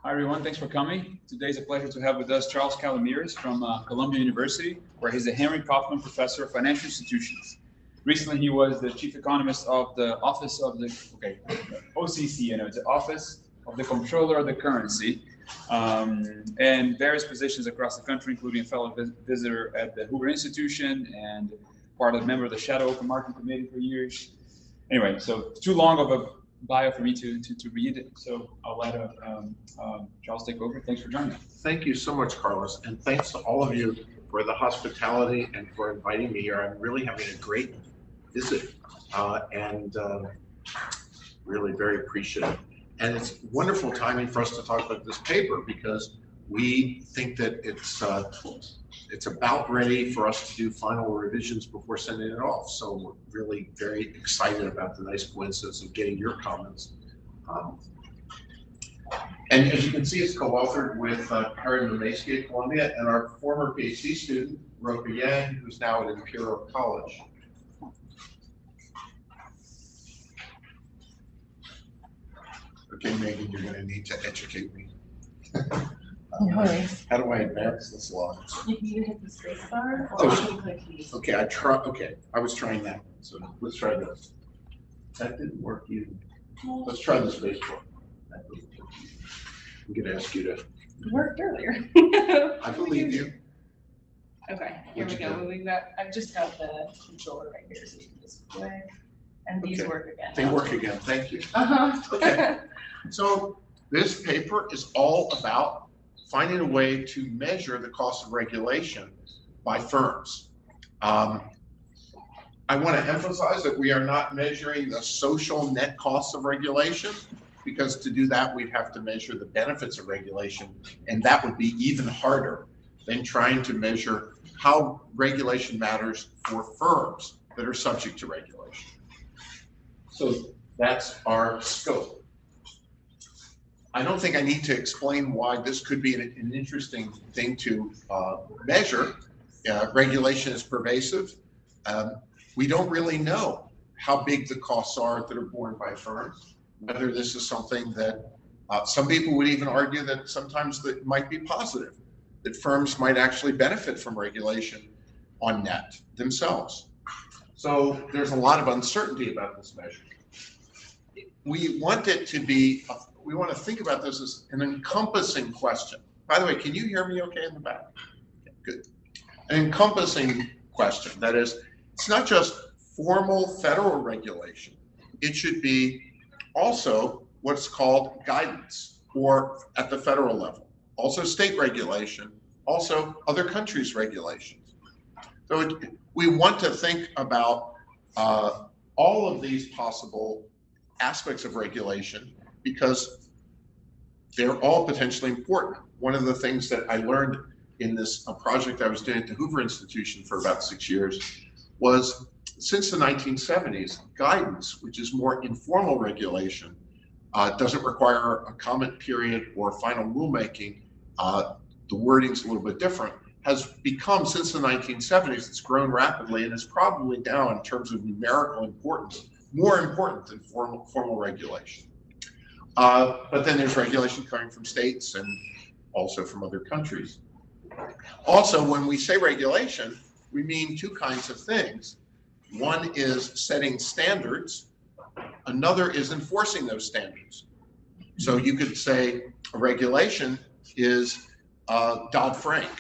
Hi everyone, thanks for coming. Today is a pleasure to have with us Charles Calomiris from Columbia University, where he's a Henry Kaufman Professor of Financial Institutions. Recently, he was the chief economist of the Office of the OCC, it's the Office of the Comptroller of the Currency, and various positions across the country, including a fellow visitor at the Hoover Institution and member of the Shadow Open Market Committee for years. Anyway, so too long of a bio for me to read, so I'll let Charles take over. Thanks for joining us. Thank you so much, Carlos, and thanks to all of you for the hospitality and for inviting me here. I'm really having a great visit and really very appreciative. And it's wonderful timing for us to talk about this paper because we think that it's about ready for us to do final revisions before sending it off. So we're really very excited about the nice coincidence of getting your comments. And as you can see, it's co-authored with Karen Mamaski at Columbia and our former PhD student, Roka Yang, who's now at Imperial College. Okay, Megan, you're going to need to educate me. How do I advance the slides? You can either hit the space bar or you can click these. Okay, I was trying that. So let's try this. That didn't work either. Let's try the space bar. I'm going to ask you to. It worked earlier. I believe you. Okay, here we go. I've just got the controller right here, so you can just click. And these work again. They work again. Thank you. Okay. So this paper is all about finding a way to measure the cost of regulation by firms. I want to emphasize that we are not measuring the social net costs of regulation, because to do that, we'd have to measure the benefits of regulation, and that would be even harder than trying to measure how regulation matters for firms that are subject to regulation. So that's our scope. I don't think I need to explain why this could be an interesting thing to measure. Regulation is pervasive. We don't really know how big the costs are that are borne by firms, whether this is something that some people would even argue that sometimes that might be positive, that firms might actually benefit from regulation on net themselves. So there's a lot of uncertainty about this measure. We want it to be, we want to think about this as an encompassing question. By the way, can you hear me okay in the back? Okay, good. An encompassing question. That is, it's not just formal federal regulation. It should be also what's called guidance, or at the federal level. Also state regulation, also other countries' regulations. So we want to think about all of these possible aspects of regulation because they're all potentially important. One of the things that I learned in this project I was doing at the Hoover Institution for about 6 years was, since the 1970s, guidance, which is more informal regulation, doesn't require a comment period or final rulemaking. The wording's a little bit different, has become, since the 1970s, it's grown rapidly and is probably now, in terms of numerical importance, more important than formal regulation. But then there's regulation coming from states and also from other countries. Also, when we say regulation, we mean two kinds of things. One is setting standards. Another is enforcing those standards. So you could say a regulation is Dodd-Frank,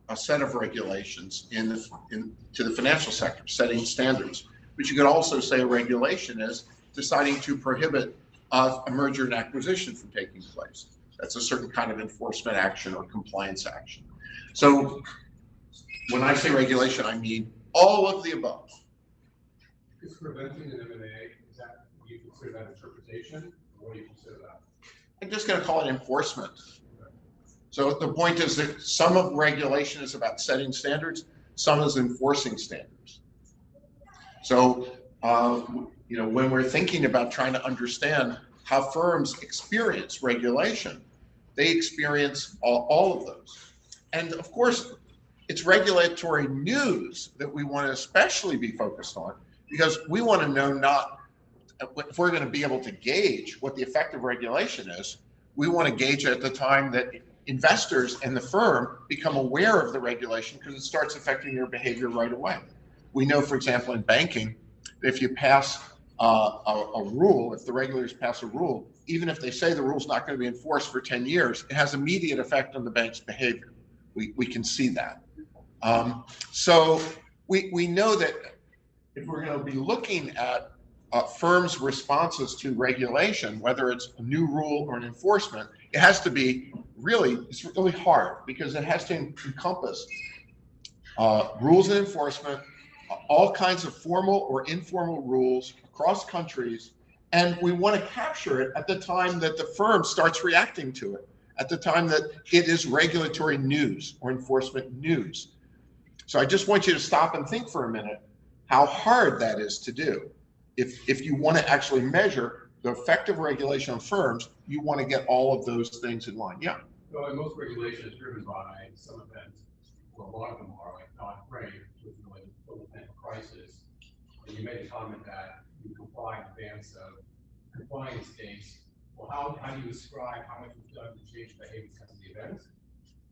a set of regulations to the financial sector, setting standards. But you could also say a regulation is deciding to prohibit a merger and acquisition from taking place. That's a certain kind of enforcement action or compliance action. So when I say regulation, I mean all of the above. Is preventing an M&A, is that, do you consider that interpretation, or what do you consider that? I'm just going to call it enforcement. So the point is that some of regulation is about setting standards, some is enforcing standards. So, when we're thinking about trying to understand how firms experience regulation, they experience all of those. And of course, it's regulatory news that we want to especially be focused on, because we want to know, not if we're going to be able to gauge what the effect of regulation is, we want to gauge it at the time that investors and the firm become aware of the regulation, because it starts affecting their behavior right away. We know, for example, in banking, if you pass a rule, if the regulators pass a rule, even if they say the rule's not going to be enforced for 10 years, it has immediate effect on the bank's behavior. We can see that. So we know that if we're going to be looking at firms' responses to regulation, whether it's a new rule or an enforcement, it has to be it's really hard, because it has to encompass rules and enforcement, all kinds of formal or informal rules across countries, and we want to capture it at the time that the firm starts reacting to it, at the time that it is regulatory news or enforcement news. So I just want you to stop and think for a minute how hard that is to do. If you want to actually measure the effect of regulation on firms, you want to get all of those things in line. Yeah. So most regulation is driven by some events, well, a lot of them are, like Dodd-Frank, which is related to the financial crisis. And you made a comment that you comply in advance of compliance dates. Well, how do you describe how much you've done to change behavior because of the events,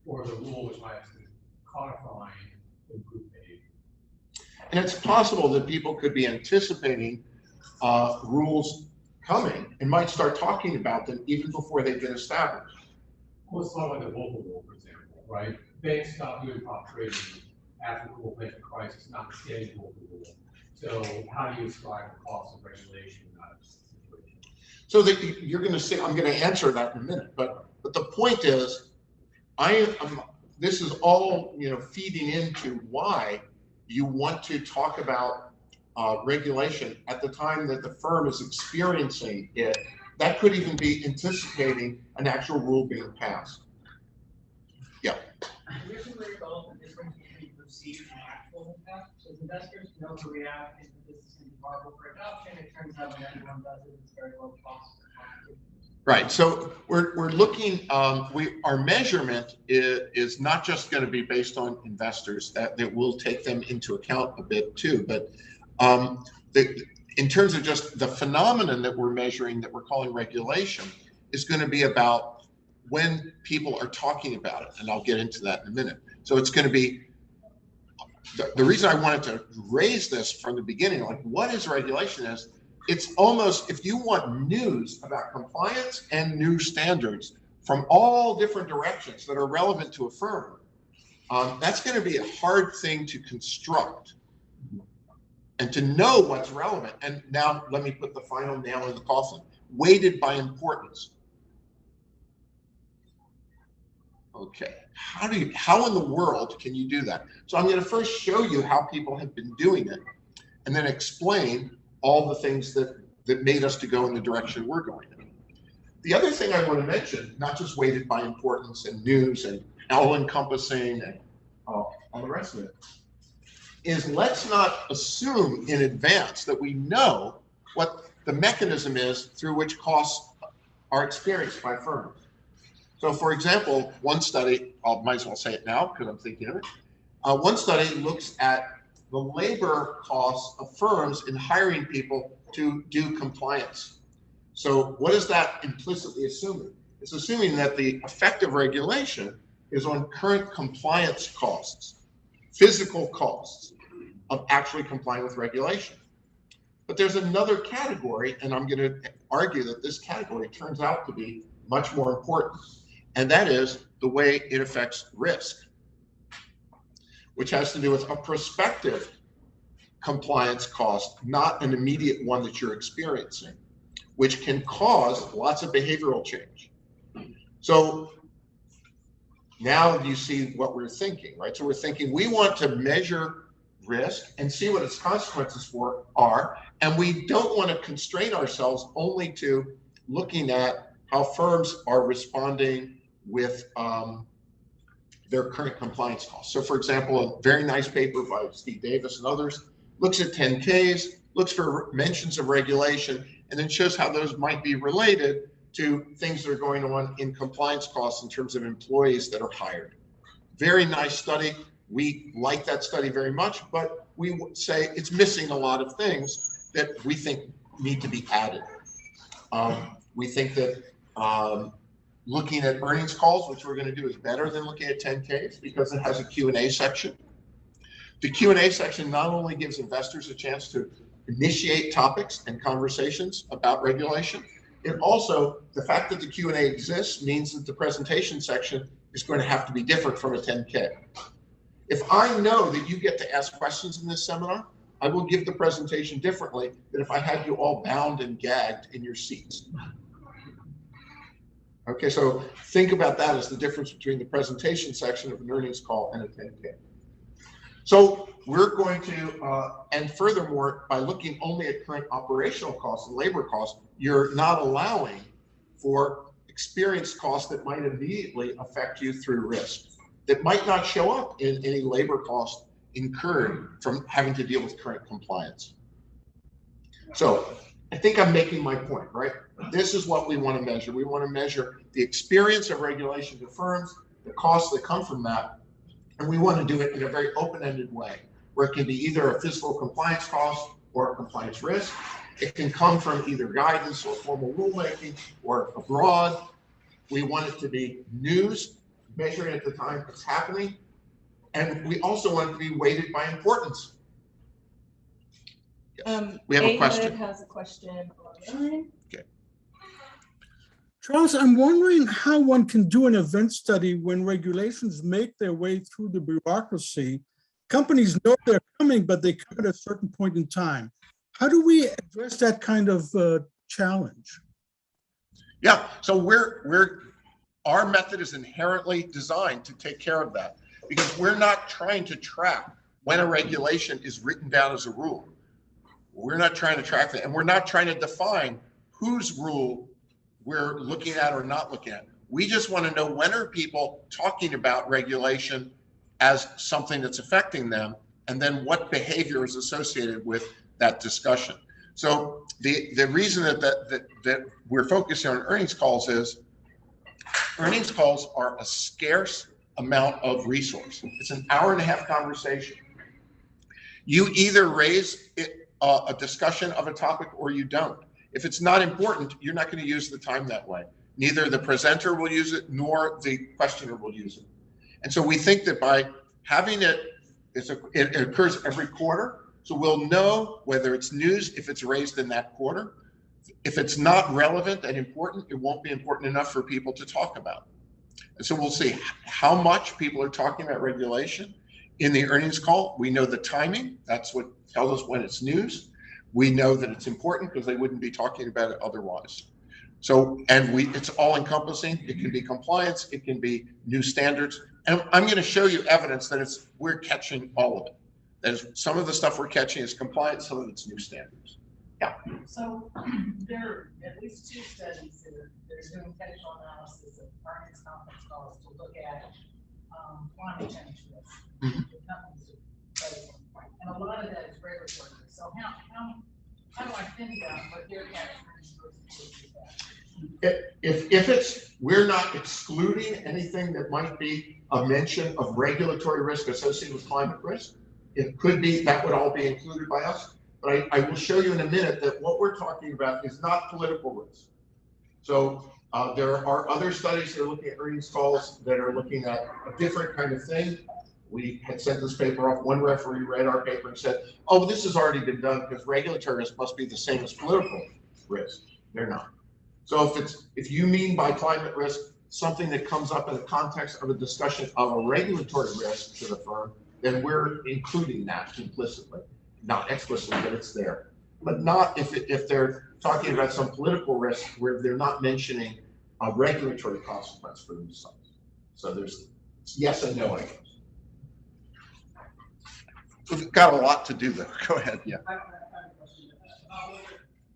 or the rule which might have been codifying improved behavior? And it's possible that people could be anticipating rules coming and might start talking about them even before they've been established. Well, it's not like the Volcker rule, for example, right? Banks stopped doing prop trading after the global financial crisis, notwithstanding the Volcker rule. So how do you describe the cost of regulation in that situation? So that you're going to say, I'm going to answer that in a minute, but the point is, this is all feeding into why you want to talk about regulation at the time that the firm is experiencing it. That could even be anticipating an actual rule being passed. Yeah. Here's where you go the difference between perceived and actual impact. So investors know to react if this is going to be horrible for adoption. It turns out when everyone does it, it's very low cost. Right. So we're looking. Our measurement is not just going to be based on investors. That will take them into account a bit too. But in terms of just the phenomenon that we're measuring, that we're calling regulation, is going to be about when people are talking about it, and I'll get into that in a minute. So it's going to be the reason I wanted to raise this from the beginning, like what is regulation is. It's almost, if you want news about compliance and new standards from all different directions that are relevant to a firm, that's going to be a hard thing to construct and to know what's relevant. And now let me put the final nail in the coffin, weighted by importance. Okay, how in the world can you do that? So I'm going to first show you how people have been doing it, and then explain all the things that made us to go in the direction we're going in. The other thing I want to mention, not just weighted by importance and news and all-encompassing and all the rest of it, is let's not assume in advance that we know what the mechanism is through which costs are experienced by firms. So for example, one study, I might as well say it now because I'm thinking of it. One study looks at the labor costs of firms in hiring people to do compliance. So what is that implicitly assuming? It's assuming that the effect of regulation is on current compliance costs, physical costs of actually complying with regulation. But there's another category, and I'm going to argue that this category turns out to be much more important, and that is the way it affects risk, which has to do with a prospective compliance cost, not an immediate one that you're experiencing, which can cause lots of behavioral change. So now you see what we're thinking, right? So we're thinking we want to measure risk and see what its consequences are, and we don't want to constrain ourselves only to looking at how firms are responding with their current compliance costs. So for example, a very nice paper by Steve Davis and others looks at 10Ks, looks for mentions of regulation, and then shows how those might be related to things that are going on in compliance costs in terms of employees that are hired. Very nice study. We like that study very much, but we would say it's missing a lot of things that we think need to be added. We think that looking at earnings calls, which we're going to do, is better than looking at 10Ks because it has a Q&A section. The Q&A section not only gives investors a chance to initiate topics and conversations about regulation, it also, the fact that the Q&A exists means that the presentation section is going to have to be different from a 10K. If I know that you get to ask questions in this seminar, I will give the presentation differently than if I had you all bound and gagged in your seats. Okay, so think about that as the difference between the presentation section of an earnings call and a 10K. So we're going to, and furthermore, by looking only at current operational costs and labor costs, you're not allowing for experience costs that might immediately affect you through risk, that might not show up in any labor cost incurred from having to deal with current compliance. So I think I'm making my point, right? This is what we want to measure. We want to measure the experience of regulation to firms, the costs that come from that, and we want to do it in a very open-ended way, where it can be either a fiscal compliance cost or a compliance risk. It can come from either guidance or formal rulemaking or abroad. We want it to be news, measured at the time it's happening, and we also want it to be weighted by importance. We have a question. Ahmed has a question online. Okay. Charles, I'm wondering how one can do an event study when regulations make their way through the bureaucracy. Companies know they're coming, but they come at a certain point in time. How do we address that kind of challenge? Yeah, so our method is inherently designed to take care of that, because we're not trying to track when a regulation is written down as a rule. We're not trying to track that, and we're not trying to define whose rule we're looking at or not looking at. We just want to know, when are people talking about regulation as something that's affecting them, and then what behavior is associated with that discussion. So the reason that we're focusing on earnings calls is earnings calls are a scarce amount of resource. It's an hour-and-a-half conversation. You either raise a discussion of a topic or you don't. If it's not important, you're not going to use the time that way. Neither the presenter will use it nor the questioner will use it. And so we think that by having it occurs every quarter, so we'll know whether it's news if it's raised in that quarter. If it's not relevant and important, it won't be important enough for people to talk about. And so we'll see how much people are talking about regulation in the earnings call. We know the timing. That's what tells us when it's news. We know that it's important because they wouldn't be talking about it otherwise. So, and it's all encompassing. It can be compliance, it can be new standards. And I'm going to show you evidence that we're catching all of it. That is, some of the stuff we're catching is compliance, some of it's new standards. Yeah. So there are at least two studies that are doing technical analysis of earnings conference calls to look at climate change risk. Mm-hmm. The companies are studying. And a lot of that is regulatory. So how do I think about what their categories versus If we're not excluding anything that might be a mention of regulatory risk associated with climate risk, it could be that would all be included by us. But I will show you in a minute that what we're talking about is not political risk. So there are other studies that are looking at earnings calls that are looking at a different kind of thing. We had sent this paper off. One referee read our paper and said, oh, this has already been done because regulatory risk must be the same as political risk. They're not. So if you mean by climate risk something that comes up in the context of a discussion of a regulatory risk to the firm, then we're including that implicitly, not explicitly, but it's there. But not if they're talking about some political risk where they're not mentioning a regulatory consequence for themselves. So there's yes and no, I guess. We've got a lot to do though. Go ahead, yeah. I have a question.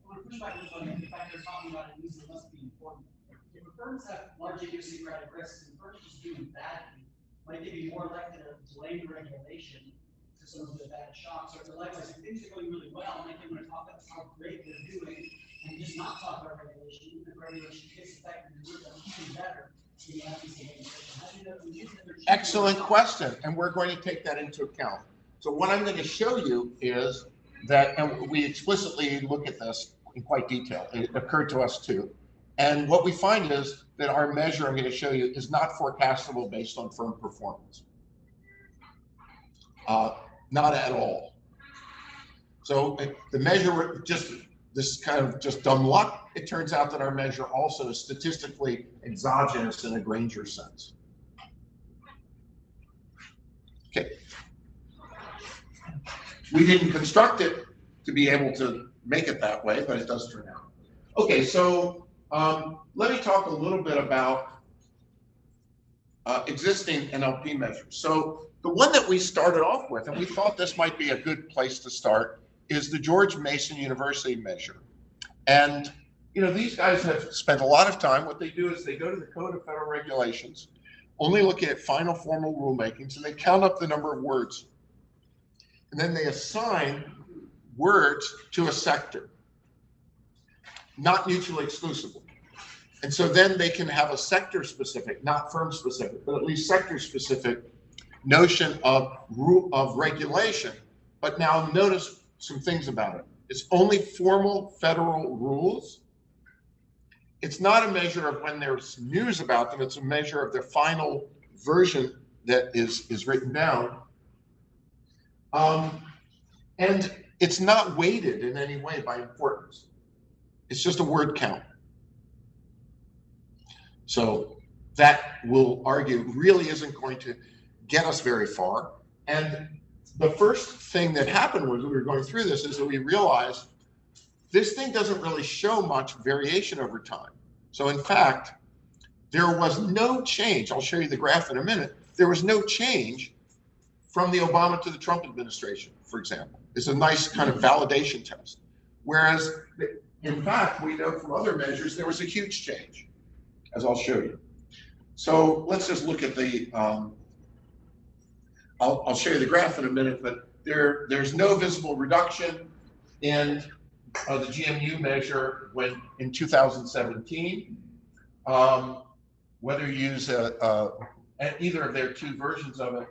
When pushback is on the fact they're talking about it, it must be important. If firms have large idiosyncratic risks and firms just doing badly, might they be more likely to blame regulation to some of the bad shocks, or likewise, if things are going really well, might they want to talk about how great they're doing and just not talk about regulation, and regulation gets affected and we're even better. Excellent question, and we're going to take that into account. So what I'm going to show you is that, and we explicitly look at this in quite detail. It occurred to us too. And what we find is that our measure, I'm going to show you, is not forecastable based on firm performance. Not at all. So the measure, just this kind of just dumb luck, it turns out that our measure also is statistically exogenous in a Granger sense. Okay. We didn't construct it to be able to make it that way, but it does turn out. Okay, so let me talk a little bit about existing NLP measures. So the one that we started off with, and we thought this might be a good place to start, is the George Mason University measure. And you know, these guys have spent a lot of time. What they do is they go to the Code of Federal Regulations, only looking at final formal rulemakings, and they count up the number of words. And then they assign words to a sector, not mutually exclusively. And so then they can have a sector specific, not firm specific, but at least sector specific notion of regulation. But now notice some things about it. It's only formal federal rules. It's not a measure of when there's news about them. It's a measure of their final version that is written down. And it's not weighted in any way by importance. It's just a word count. So that, we'll argue, really isn't going to get us very far. And the first thing that happened was, we were going through this, is that we realized this thing doesn't really show much variation over time. So in fact, there was no change. I'll show you the graph in a minute. There was no change from the Obama to the Trump administration, for example. It's a nice kind of validation test. Whereas, in fact, we know from other measures, there was a huge change, as I'll show you. So let's just look at the, I'll show you the graph in a minute, but there's no visible reduction in the GMU measure when in 2017. Whether you use either of their two versions of it.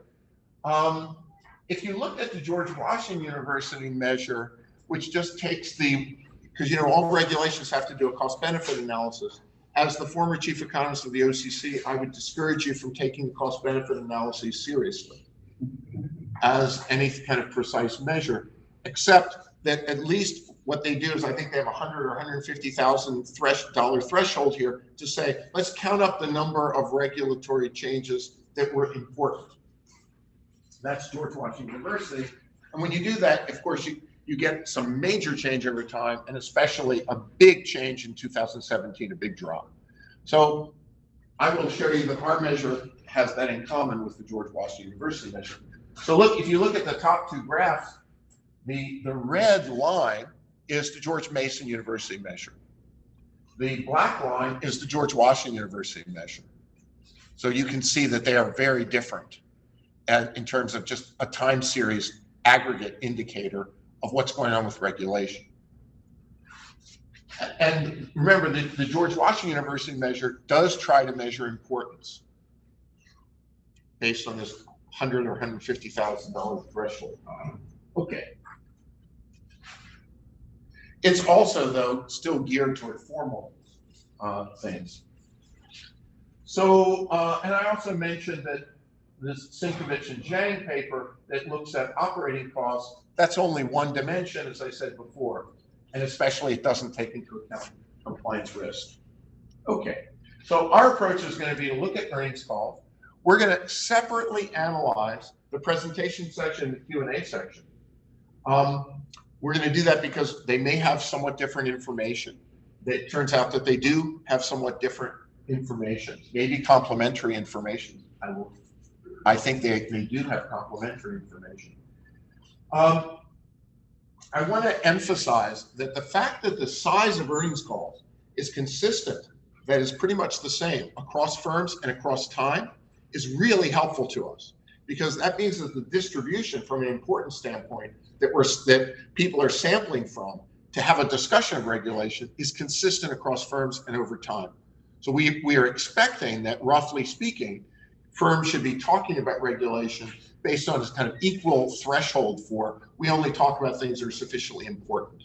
If you look at the George Washington University measure, which just takes because you know all regulations have to do a cost-benefit analysis. As the former chief economist of the OCC, I would discourage you from taking the cost-benefit analysis seriously as any kind of precise measure, except that at least what they do is, I think they have $100,000 or $150,000 threshold here to say, let's count up the number of regulatory changes that were important. That's George Washington University. And when you do that, of course, you get some major change over time, and especially a big change in 2017, a big drop. So I will show you that our measure has that in common with the George Washington University measure. So look, if you look at the top two graphs, the red line is the George Mason University measure. The black line is the George Washington University measure. So you can see that they are very different in terms of just a time series aggregate indicator of what's going on with regulation. And remember, the George Washington University measure does try to measure importance based on this $100,000 or $150,000 threshold. Okay. It's also, though, still geared toward formal things. So, and I also mentioned that this Synchronicity and Zhang paper that looks at operating costs, that's only one dimension, as I said before, and especially it doesn't take into account compliance risk. Okay, so our approach is going to be to look at earnings calls. We're going to separately analyze the presentation section and the Q&A section. We're going to do that because they may have somewhat different information. It turns out that they do have somewhat different information, maybe complementary information. I think they do have complementary information. I want to emphasize that the fact that the size of earnings calls is consistent, that is pretty much the same across firms and across time, is really helpful to us, because that means that the distribution from an importance standpoint that people are sampling from to have a discussion of regulation is consistent across firms and over time. So we are expecting that, roughly speaking, firms should be talking about regulation based on this kind of equal threshold for, we only talk about things that are sufficiently important.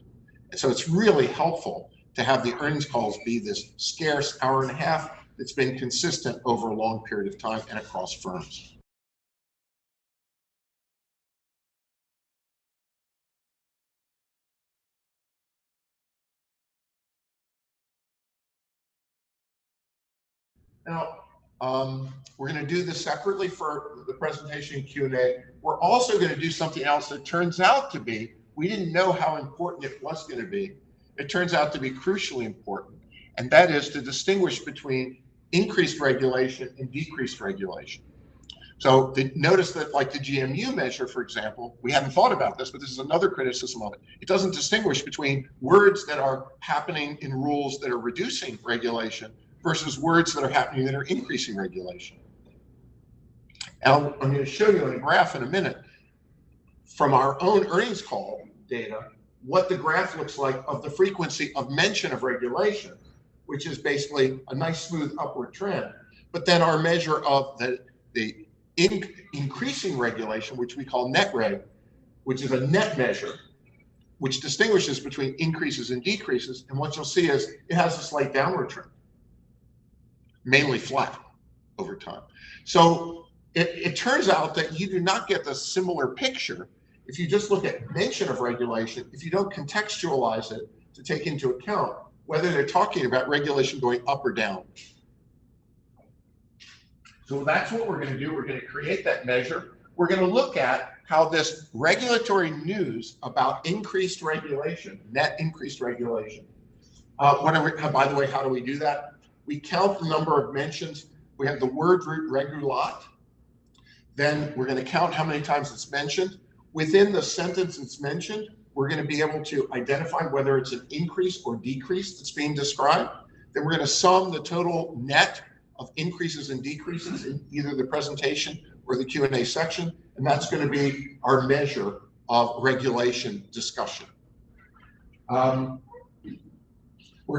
And so it's really helpful to have the earnings calls be this scarce hour and a half that's been consistent over a long period of time and across firms. Now, we're going to do this separately for the presentation and Q&A. We're also going to do something else that turns out to be, we didn't know how important it was going to be. It turns out to be crucially important, and that is to distinguish between increased regulation and decreased regulation. So notice that, like the GMU measure, for example, we hadn't thought about this, but this is another criticism of it. It doesn't distinguish between words that are happening in rules that are reducing regulation versus words that are happening that are increasing regulation. And I'm going to show you in a graph in a minute from our own earnings call data what the graph looks like of the frequency of mention of regulation, which is basically a nice smooth upward trend. But then our measure of the increasing regulation, which we call net reg, which is a net measure, which distinguishes between increases and decreases. And what you'll see is it has a slight downward trend, mainly flat over time. So it turns out that you do not get the similar picture if you just look at mention of regulation, if you don't contextualize it to take into account whether they're talking about regulation going up or down. So that's what we're going to do. We're going to create that measure. We're going to look at how this regulatory news about increased regulation, net increased regulation. By the way, how do we do that? We count the number of mentions. We have the word root regulat. Then we're going to count how many times it's mentioned. Within the sentence it's mentioned, we're going to be able to identify whether it's an increase or decrease that's being described. Then we're going to sum the total net of increases and decreases in either the presentation or the Q&A section, and that's going to be our measure of regulation discussion. We're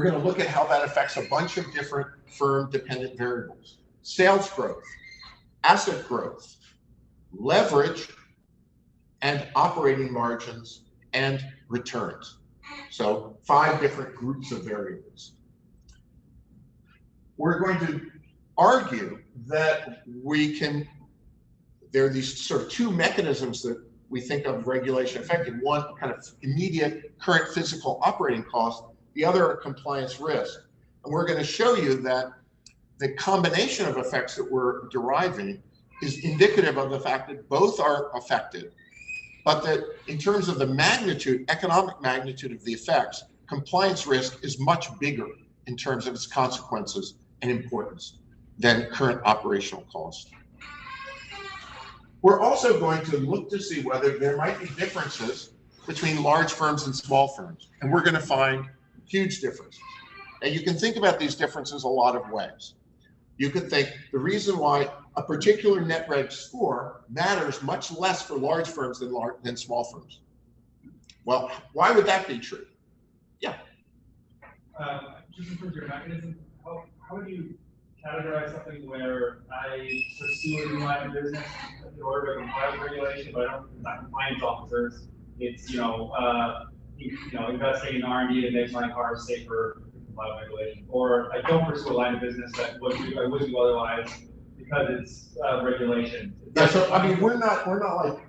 going to look at how that affects a bunch of different firm-dependent variables: sales growth, asset growth, leverage, and operating margins and returns. So 5 different groups of variables. We're going to argue that there are these sort of 2 mechanisms that we think of regulation affecting. One, kind of immediate current physical operating cost, the other, compliance risk. And we're going to show you that the combination of effects that we're deriving is indicative of the fact that both are affected, but that in terms of the magnitude, economic magnitude of the effects, compliance risk is much bigger in terms of its consequences and importance than current operational cost. We're also going to look to see whether there might be differences between large firms and small firms, and we're going to find huge differences. And you can think about these differences a lot of ways. You could think the reason why a particular net reg score matters much less for large firms than small firms. Well, why would that be true? Yeah. Just in terms of your mechanism, how would you categorize something where I pursue a new line of business in order to comply with regulation, but it's not compliance officers. It's investing in R&D to make my cars safer to comply with regulation, or I don't pursue a line of business that I would do otherwise because it's regulation. Yeah, so I mean, we're not like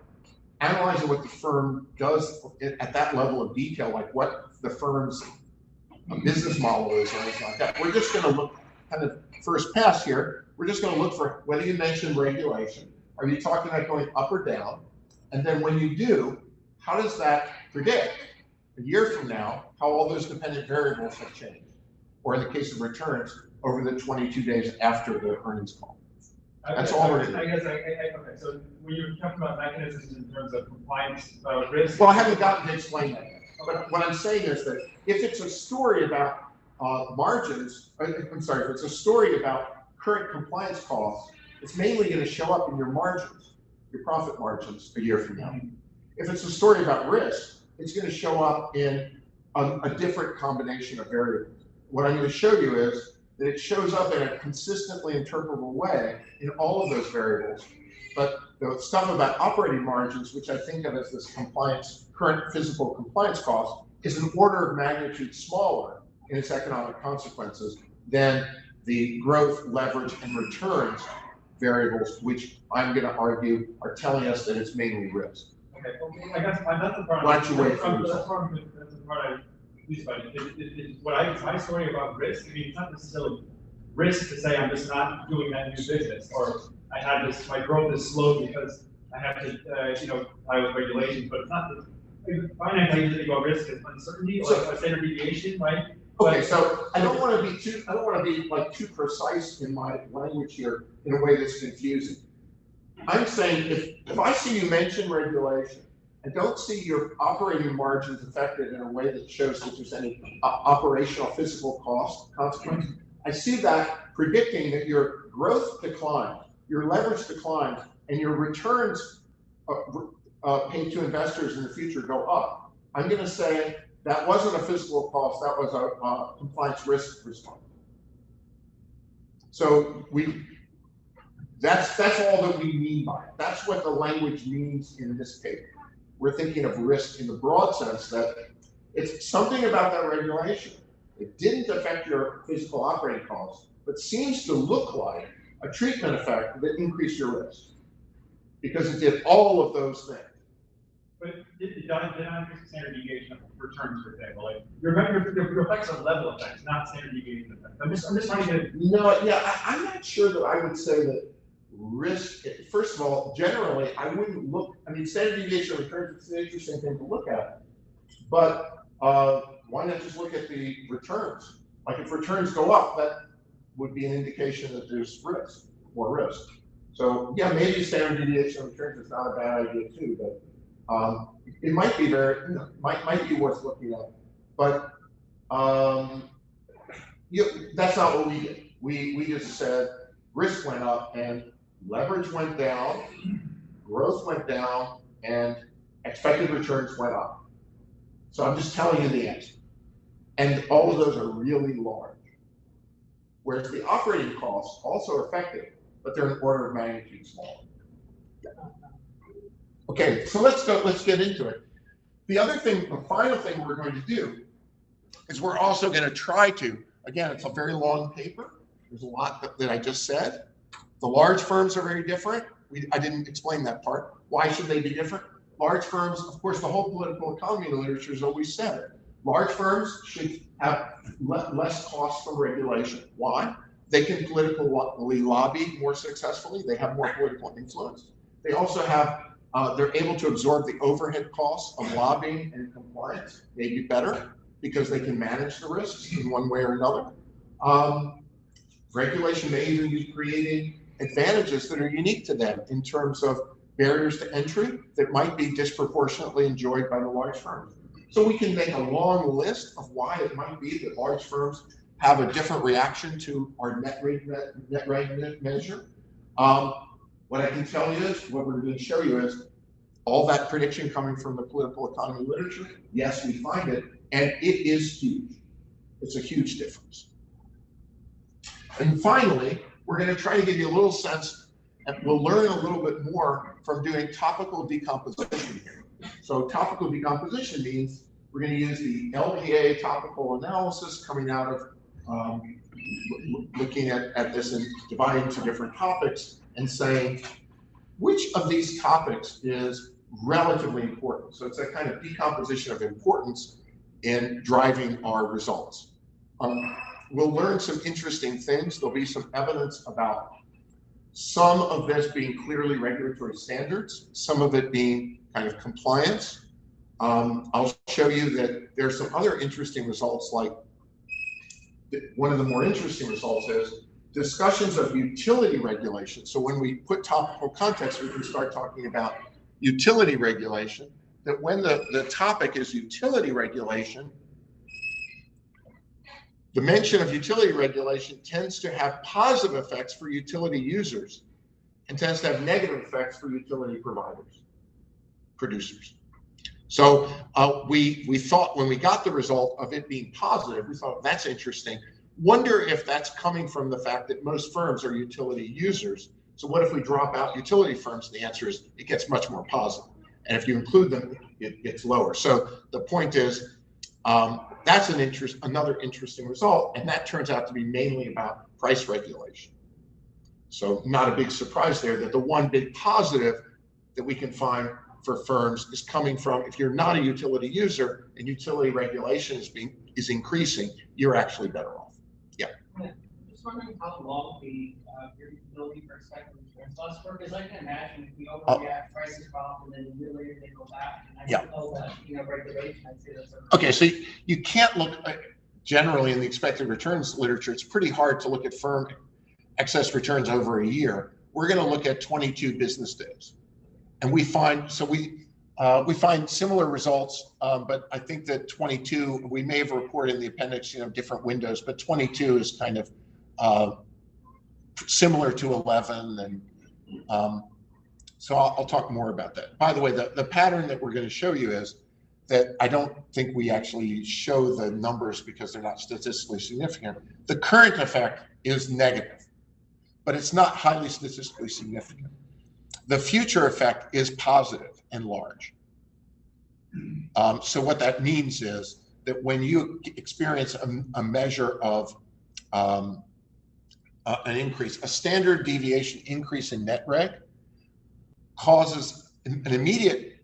analyzing what the firm does at that level of detail, like what the firm's business model is or anything like that. We're just going to look kind of first pass here. We're just going to look for whether you mention regulation. Are you talking about going up or down? And then when you do, how does that predict a year from now how all those dependent variables have changed? Or in the case of returns, over the 22 days after the earnings call. That's all we're doing. Okay, so when you're talking about mechanisms in terms of compliance risk. Well, I haven't gotten to explain that yet. But what I'm saying is that if it's a story about margins, I'm sorry, if it's a story about current compliance costs, it's mainly going to show up in your margins, your profit margins a year from now. If it's a story about risk, it's going to show up in a different combination of variables. What I'm going to show you is that it shows up in a consistently interpretable way in all of those variables. But the stuff about operating margins, which I think of as this compliance, current physical compliance cost, is an order of magnitude smaller in its economic consequences than the growth, leverage, and returns variables, which I'm going to argue are telling us that it's mainly risk. Okay, well, I guess that's the part. Why don't you wait for that's yourself? that's the part I'm confused by. My story about risk, I mean, it's not necessarily risk to say I'm just not doing that new business, or I had this, my growth is slow because I have to, comply with regulations, but it's not the finance. I usually think about risk as uncertainty or a standard deviation, right? Okay, so I don't want to be like too precise in my language here in a way that's confusing. I'm saying if I see you mention regulation and don't see your operating margins affected in a way that shows that there's any operational physical cost consequence, I see that predicting that your growth declines, your leverage declines, and your returns paid to investors in the future go up. I'm going to say that wasn't a physical cost, that was a compliance risk response. So that's all that we mean by it. That's what the language means in this paper. We're thinking of risk in the broad sense that it's something about that regulation. It didn't affect your physical operating costs, but seems to look like a treatment effect that increased your risk because it did all of those things. But it doesn't increase standard deviation of returns, for example. Like your effects are level effects, not standard deviation effects. I'm just trying to get. No, yeah, I'm not sure that I would say that risk. First of all, generally, I wouldn't look. I mean, standard deviation of returns is an interesting thing to look at, but why not just look at the returns? Like if returns go up, that would be an indication that there's risk, more risk. So yeah, maybe standard deviation of returns is not a bad idea too, but. It might be might be worth looking at, but that's not what we did. We just said risk went up and leverage went down, growth went down, and expected returns went up. So I'm just telling you the answer. And all of those are really large. Whereas the operating costs also affected, but they're an order of magnitude smaller. Okay, so let's get into it. The final thing we're going to do is we're also going to try to, again, it's a very long paper. There's a lot that I just said. The large firms are very different. I didn't explain that part. Why should they be different? Large firms, of course, the whole political economy literature has always said it. Large firms should have less costs from regulation. Why? They can politically lobby more successfully. They have more political influence. They also have they're able to absorb the overhead costs of lobbying and compliance, maybe better, because they can manage the risks in one way or another. Regulation may even be creating advantages that are unique to them in terms of barriers to entry that might be disproportionately enjoyed by the large firms. So we can make a long list of why it might be that large firms have a different reaction to our net rate measure. What I can tell you is, what we're going to show you is all that prediction coming from the political economy literature. Yes, we find it, and it is huge. It's a huge difference. And finally, we're going to try to give you a little sense, and we'll learn a little bit more from doing topical decomposition here. So topical decomposition means we're going to use the LPA topical analysis coming out of looking at this and dividing into different topics and saying, which of these topics is relatively important? So it's a kind of decomposition of importance in driving our results. We'll learn some interesting things. There'll be some evidence about some of this being clearly regulatory standards, some of it being kind of compliance. I'll show you that there's some other interesting results, like one of the more interesting results is discussions of utility regulation. So when we put topical context, we can start talking about utility regulation, that when the topic is utility regulation, the mention of utility regulation tends to have positive effects for utility users and tends to have negative effects for utility producers. So we thought when we got the result of it being positive, we thought that's interesting. Wonder if that's coming from the fact that most firms are utility users. So what if we drop out utility firms? The answer is it gets much more positive. And if you include them, it gets lower. So the point is That's another interesting result, and that turns out to be mainly about price regulation. So not a big surprise there that the one big positive that we can find for firms is coming from, if you're not a utility user and utility regulation is increasing, you're actually better off. Yeah. Just wondering how long the ability for expected returns lasts for, because I can imagine if we overreact, prices drop, and then a year later they go back. And I don't know that, regulation, I'd say that's okay. So you can't look generally in the expected returns literature. It's pretty hard to look at firm excess returns over a year. We're going to look at 22 business days, and we find similar results. But I think that 22, we may have reported in the appendix, different windows, but 22 is kind of similar to 11, and so I'll talk more about that. By the way, the pattern that we're going to show you is that I don't think we actually show the numbers because they're not statistically significant. The current effect is negative, but it's not highly statistically significant. The future effect is positive and large. So what that means is that when you experience a measure of an increase, a standard deviation increase in net reg causes an immediate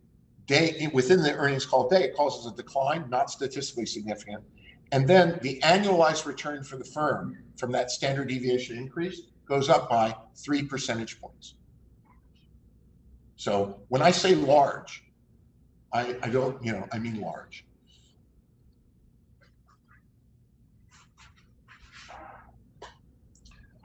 day within the earnings call day, it causes a decline, not statistically significant. And then the annualized return for the firm from that standard deviation increase goes up by 3 percentage points. So when I say large, I don't, I mean large.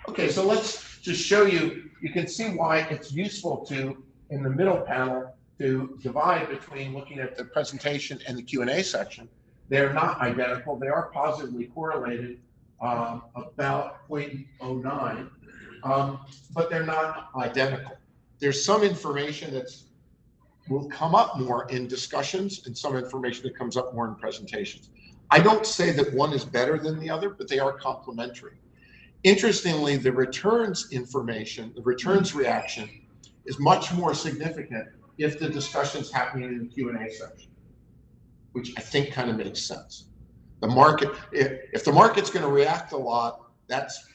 Okay, so let's just show you, you can see why it's useful to, in the middle panel, to divide between looking at the presentation and the Q&A section. They're not identical. They are positively correlated, about 0.09, but they're not identical. There's some information that's will come up more in discussions and some information that comes up more in presentations. I don't say that one is better than the other, but they are complementary. Interestingly, the returns information, the returns reaction is much more significant if the discussion's happening in the Q&A section, which I think kind of makes sense. The market, if the market's going to react a lot, that's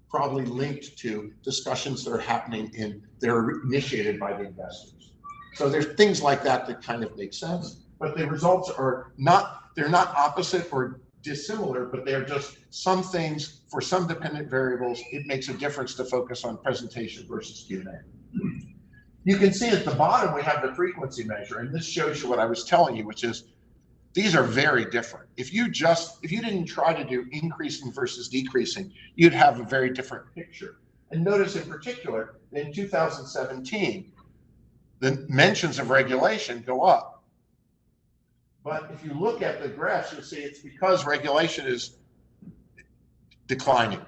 probably linked to discussions that are happening that are initiated by the investors. So there's things like that that kind of make sense, but the results are they're not opposite or dissimilar, but they're just some things for some dependent variables, it makes a difference to focus on presentation versus Q&A. You can see at the bottom, we have the frequency measure, and this shows you what I was telling you, which is these are very different. If you didn't try to do increasing versus decreasing, you'd have a very different picture. And notice in particular, in 2017, the mentions of regulation go up. But if you look at the graphs, you'll see it's because regulation is declining.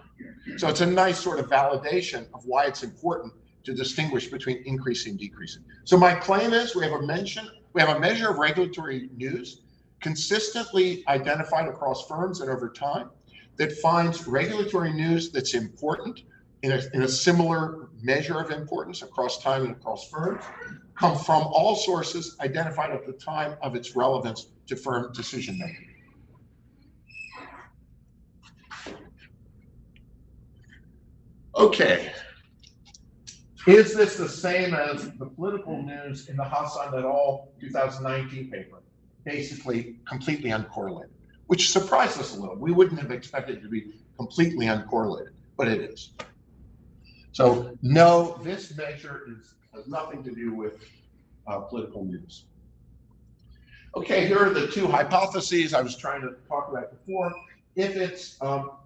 So it's a nice sort of validation of why it's important to distinguish between increasing and decreasing. So my claim is we have a measure of regulatory news consistently identified across firms and over time that finds regulatory news that's important in a similar measure of importance across time and across firms, come from all sources identified at the time of its relevance to firm decision making. Okay. Is this the same as the political news in the Hassan et al. 2019 paper? Basically completely uncorrelated, which surprised us a little. We wouldn't have expected it to be completely uncorrelated, but it is. So no, this measure has nothing to do with political news. Okay, here are the two hypotheses I was trying to talk about before. If it's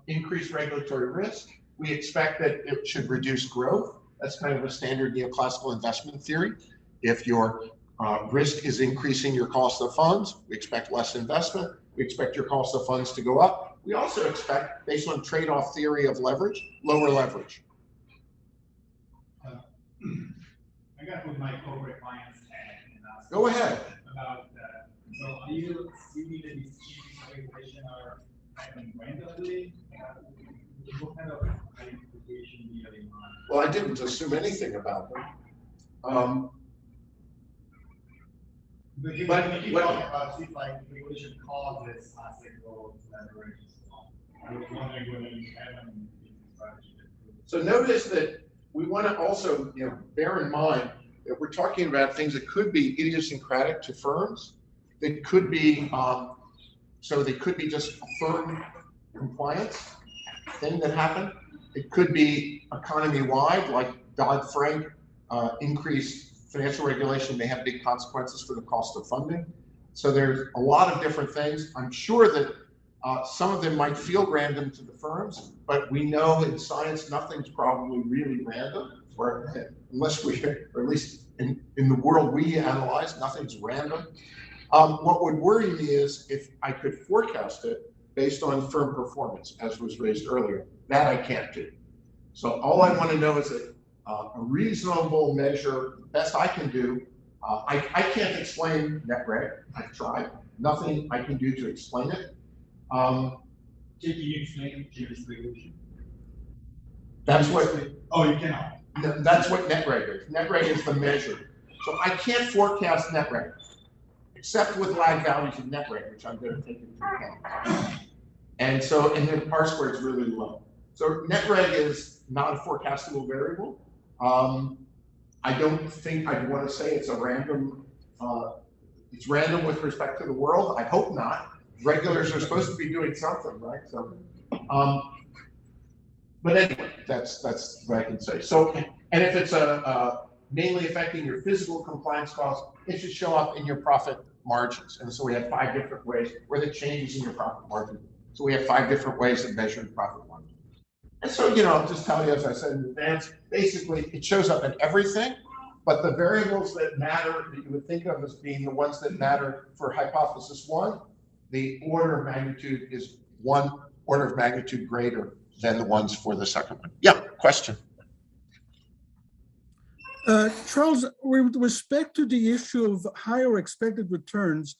increased regulatory risk, we expect that it should reduce growth. That's kind of a standard neoclassical investment theory. If your risk is increasing your cost of funds, we expect less investment. We expect your cost of funds to go up. We also expect, based on trade-off theory of leverage, lower leverage. I got with my corporate finance tag and asked Go ahead. About that. So are you assuming that these changes of regulation are happening randomly? What kind of identification do you have in mind? Well, I didn't assume anything about them. But But you what- talking about things like regulation causes classical collaboration. I was wondering whether you have any strategy. So notice that we want to also, bear in mind that we're talking about things that could be idiosyncratic to firms. That could be, so they could be just a firm compliance thing that happened. It could be economy-wide, like Dodd-Frank increased financial regulation may have big consequences for the cost of funding. So there's a lot of different things. I'm sure that some of them might feel random to the firms, but we know in science nothing's probably really random, or unless we, or at least in the world we analyze, nothing's random. What would worry me is if I could forecast it based on firm performance, as was raised earlier. That I can't do. So all I want to know is that a reasonable measure, best I can do. I can't explain net reg. I've tried. Nothing I can do to explain it. Can you explain Jim's regulation? That's what. Oh, you cannot. That's what net reg is. Net reg is the measure. So I can't forecast net reg, except with lag values of net reg, which I'm going to take into account. And so, and then R squared is really low. So net reg is not a forecastable variable. I don't think I'd want to say it's a random, it's random with respect to the world. I hope not. Regulators are supposed to be doing something, right? So, but anyway, that's what I can say. So, and if it's mainly affecting your physical compliance costs, it should show up in your profit margins. And so we have 5 different ways where the changes in your profit margin. So we have 5 different ways of measuring profit margin. And so, I'll just tell you, as I said in advance, basically it shows up in everything, but the variables that matter that you would think of as being the ones that matter for hypothesis 1, the order of magnitude is 1 order of magnitude greater than the ones for the second one. Yeah, question. Charles, with respect to the issue of higher expected returns,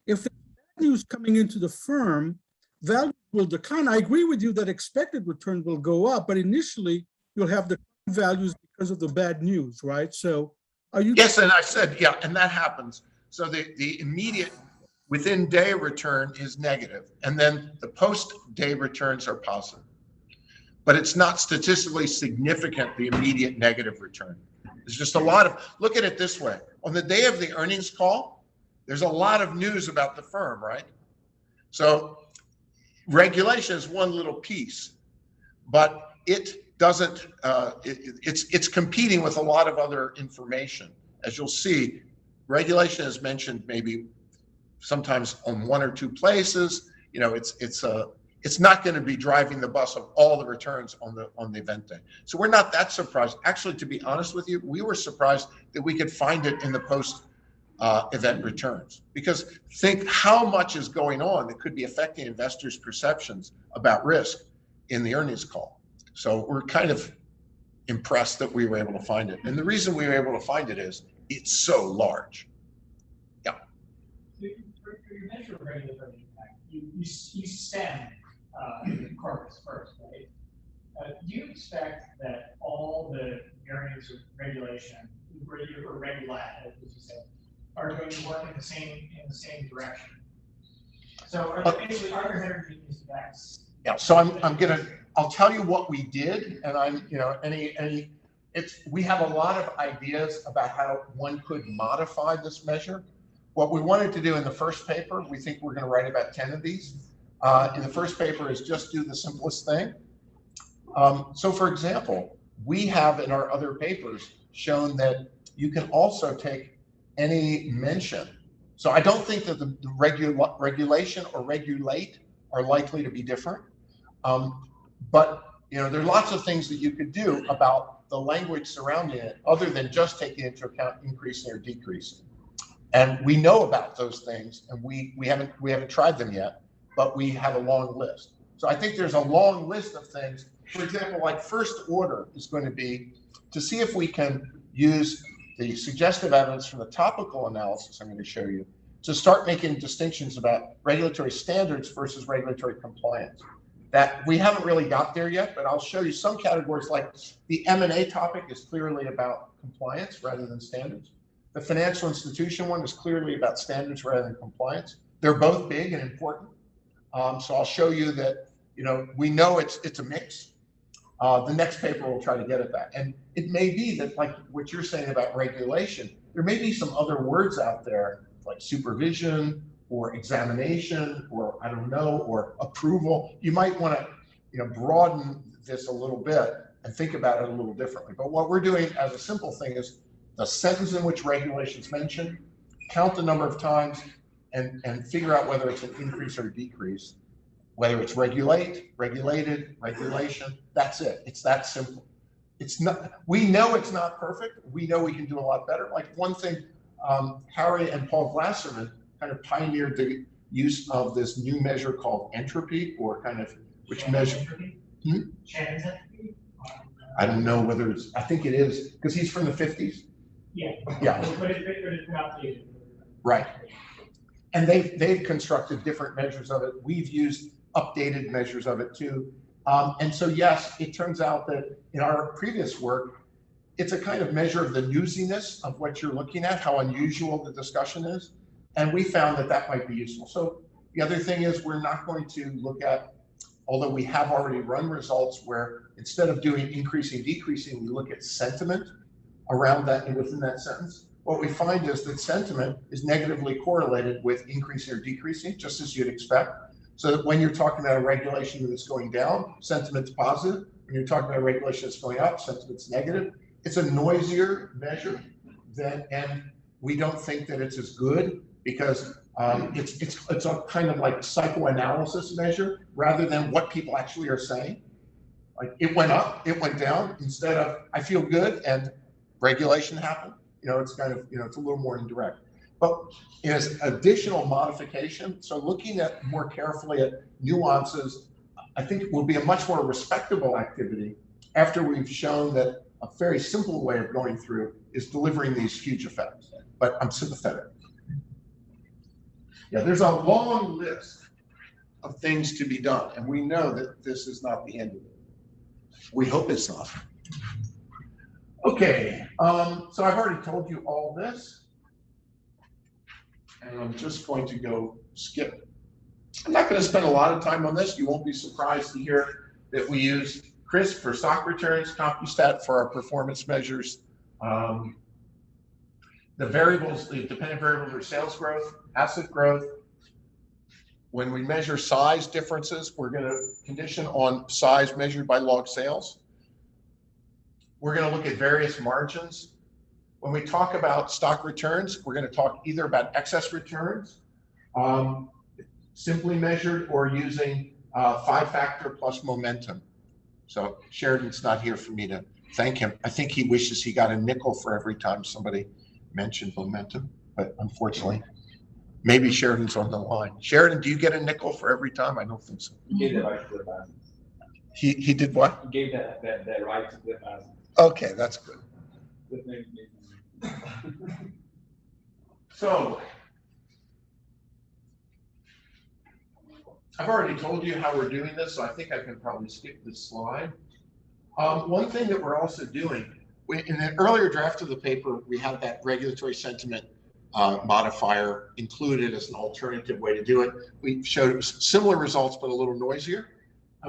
if there's bad news coming into the firm, value will decline. I agree with you that expected return will go up, but initially you'll have the values because of the bad news, right? So are you? Yes, and I said, yeah, and that happens. So the immediate within day return is negative, and then the post-day returns are positive. But it's not statistically significant, the immediate negative return. There's just a lot of, look at it this way. On the day of the earnings call, there's a lot of news about the firm, right? So regulation is one little piece, but it doesn't, it's competing with a lot of other information. As you'll see, regulation is mentioned maybe sometimes on 1 or 2 places. It's not going to be driving the bus of all the returns on the event day. So we're not that surprised. Actually, to be honest with you, we were surprised that we could find it in the post event returns, because think how much is going on that could be affecting investors' perceptions about risk in the earnings call. So we're kind of impressed that we were able to find it. And the reason we were able to find it is it's so large. Yeah. For your measure of regulatory impact, you stem corpus first, right? Do you expect that all the areas of regulation, or regulat, as you said, are going to work in the same direction? So are there heterogeneous effects? Yeah. So I'll tell you what we did, and we have a lot of ideas about how one could modify this measure. What we wanted to do in the first paper, we think we're going to write about 10 of these. In the first paper is just do the simplest thing. So for example, we have in our other papers shown that you can also take any mention. So I don't think that the regulation or regulate are likely to be different. But there are lots of things that you could do about the language surrounding it other than just taking into account increasing or decreasing. And we know about those things, and we haven't tried them yet, but we have a long list. So I think there's a long list of things. For example, like first order is going to be to see if we can use the suggestive evidence from the topical analysis I'm going to show you to start making distinctions about regulatory standards versus regulatory compliance. That we haven't really got there yet, but I'll show you some categories, like the M&A topic is clearly about compliance rather than standards. The financial institution one is clearly about standards rather than compliance. They're both big and important. So I'll show you that, we know it's a mix. The next paper will try to get at that. And it may be that, like what you're saying about regulation, there may be some other words out there like supervision or examination or I don't know, or approval. You might want to, broaden this a little bit and think about it a little differently. But what we're doing as a simple thing is the sentence in which regulation is mentioned, count the number of times, and figure out whether it's an increase or a decrease, whether it's regulate, regulated, regulation. That's it. It's that simple. It's not. We know it's not perfect. We know we can do a lot better. Like one thing, Harry and Paul Glasserman kind of pioneered the use of this new measure called entropy, or kind of which measure. Shannon's entropy? I don't know whether it's. I think it is because he's from the 50s. Yeah. Yeah. But it's not updated. Right. And they've constructed different measures of it. We've used updated measures of it too. And so, yes, it turns out that in our previous work, it's a kind of measure of the newsiness of what you're looking at, how unusual the discussion is. And we found that that might be useful. So the other thing is we're not going to look at, although we have already run results where instead of doing increasing, decreasing, we look at sentiment around that and within that sentence. What we find is that sentiment is negatively correlated with increasing or decreasing, just as you'd expect. So that when you're talking about a regulation that's going down, sentiment's positive. When you're talking about a regulation that's going up, sentiment's negative. It's a noisier measure and we don't think that it's as good because it's a kind of like psychoanalysis measure rather than what people actually are saying. Like it went up, it went down, instead of I feel good and regulation happened. It's kind of, it's a little more indirect. But as additional modification, so looking at more carefully at nuances, I think it will be a much more respectable activity after we've shown that a very simple way of going through is delivering these huge effects. But I'm sympathetic. Yeah, there's a long list of things to be done, and we know that this is not the end of it. We hope it's not. Okay, so I've already told you all this, and I'm just going to go skip it. I'm not going to spend a lot of time on this. You won't be surprised to hear that we use CRISP for stock returns, CompuStat for our performance measures. The variables, the dependent variables are sales growth, asset growth. When we measure size differences, we're going to condition on size measured by log sales. We're going to look at various margins. When we talk about stock returns, we're going to talk either about excess returns, simply measured, or using 5-factor plus momentum. So Sheridan's not here for me to thank him. I think he wishes he got a nickel for every time somebody mentioned momentum, but unfortunately, maybe Sheridan's on the line. Sheridan, do you get a nickel for every time? I don't think so. He gave that right to Cliff Aston. He did what? He gave that right to Cliff Aston. Okay, that's good. Cliff So I've already told you how we're doing this, so I think I can probably skip this slide. One thing that we're also doing, in the earlier draft of the paper, we had that regulatory sentiment modifier included as an alternative way to do it. We showed similar results, but a little noisier.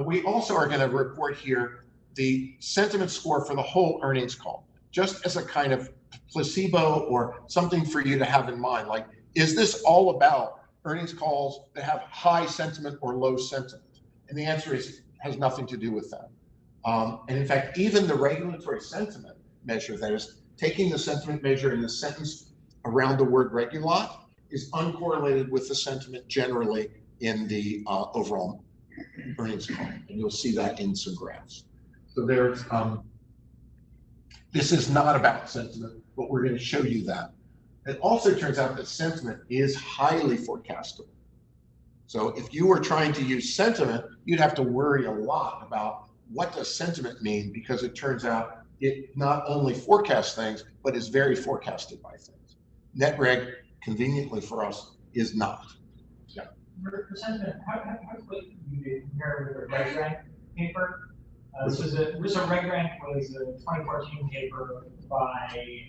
We also are going to report here the sentiment score for the whole earnings call, just as a kind of placebo or something for you to have in mind. Like, is this all about earnings calls that have high sentiment or low sentiment? And the answer is has nothing to do with that. And in fact, even the regulatory sentiment measure, that is taking the sentiment measure in the sentence around the word regulate, is uncorrelated with the sentiment generally in the overall earnings call. And you'll see that in some graphs. So there's, this is not about sentiment, but we're going to show you that. It also turns out that sentiment is highly forecastable. So if you were trying to use sentiment, you'd have to worry a lot about what does sentiment mean, because it turns out it not only forecasts things, but is very forecasted by things. Net reg, conveniently for us, is not. Yeah. For sentiment, how quickly do you compare with the reg rank paper? So reg rank was a 2014 paper by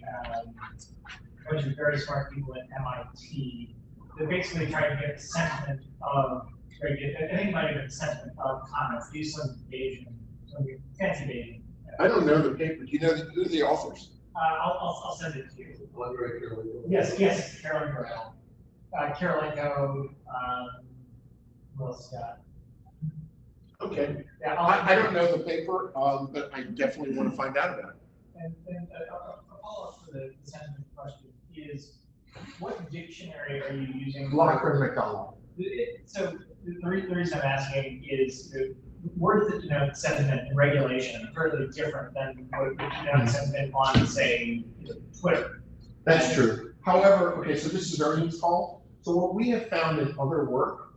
a bunch of very smart people at MIT. They're basically trying to get the sentiment of, I think it might have been sentiment of comments, do some Bayesian, some fancy Bayesian. I don't know the paper. Do you know who are the authors? I'll send it to you. Andre Carolyn. Yes, Carolyn Burrell. Caroline Go, Will Scott. Okay. Yeah, I don't know the paper, but I definitely want to find out about it. And a follow-up for the sentiment question is, what dictionary are you using? Locker McDonald. So the reason I'm asking is the words that denote sentiment and regulation are fairly different than what denote sentiment on, say, Twitter. That's true. However, okay, so this is earnings call. So what we have found in other work,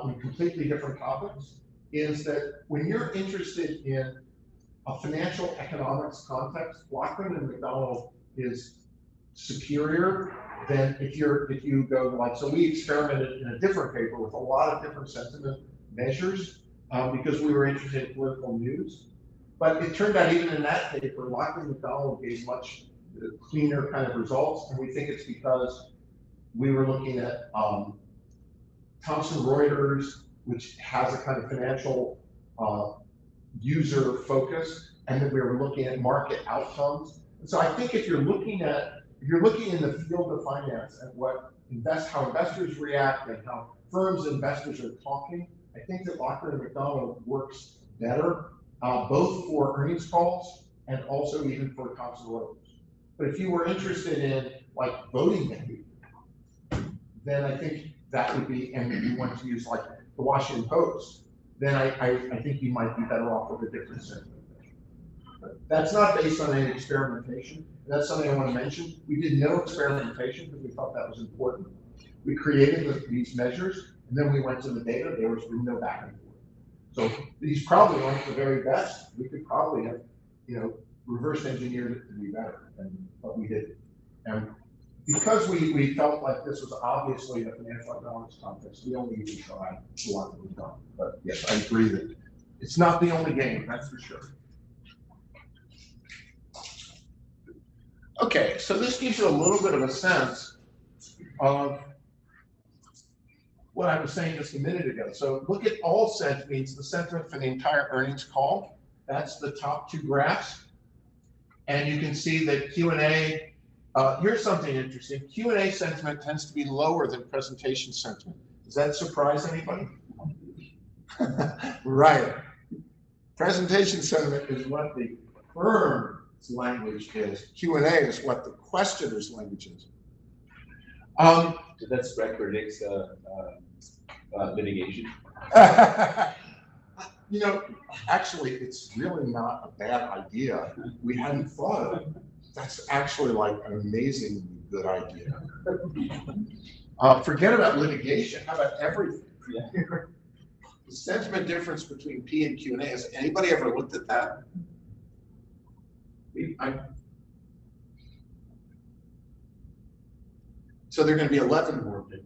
in completely different topics, is that when you're interested in a financial economics context, Lockman and McDonald is superior than if you go like, so we experimented in a different paper with a lot of different sentiment measures because we were interested in political news. But it turned out even in that paper, Lockman and McDonald gave much cleaner kind of results, and we think it's because we were looking at Thomson Reuters, which has a kind of financial user focus, and then we were looking at market outcomes. And so I think if you're looking in the field of finance at how investors react and how firms and investors are talking, I think that Locker and McDonald works better, both for earnings calls and also even for Thomson Reuters. But if you were interested in like voting behavior, then I think that would be, and if you want to use like the Washington Post, then I think you might be better off with a different sentiment. But that's not based on any experimentation. That's something I want to mention. We did no experimentation because we thought that was important. We created these measures, and then we went to the data. There was no back and forth. So these probably aren't the very best. We could probably have, reverse engineered it to be better, but we didn't. And because we felt like this was obviously a financial economics context, we only even tried a lot of done. But yes, I agree that it's not the only game, that's for sure. Okay, so this gives you a little bit of a sense of what I was saying just a minute ago. So look at all sent means the sentiment for the entire earnings call. That's the top two graphs. And you can see that Q&A, here's something interesting. Q&A sentiment tends to be lower than presentation sentiment. Does that surprise anybody? Right. Presentation sentiment is what the firm's language is. Q&A is what the questioner's language is. So that spread predicts litigation. Actually, it's really not a bad idea. We hadn't thought of it. That's actually like an amazingly good idea. Forget about litigation. How about everything? Yeah. The sentiment difference between P and Q&A. Has anybody ever looked at that? So there are going to be 11 more people.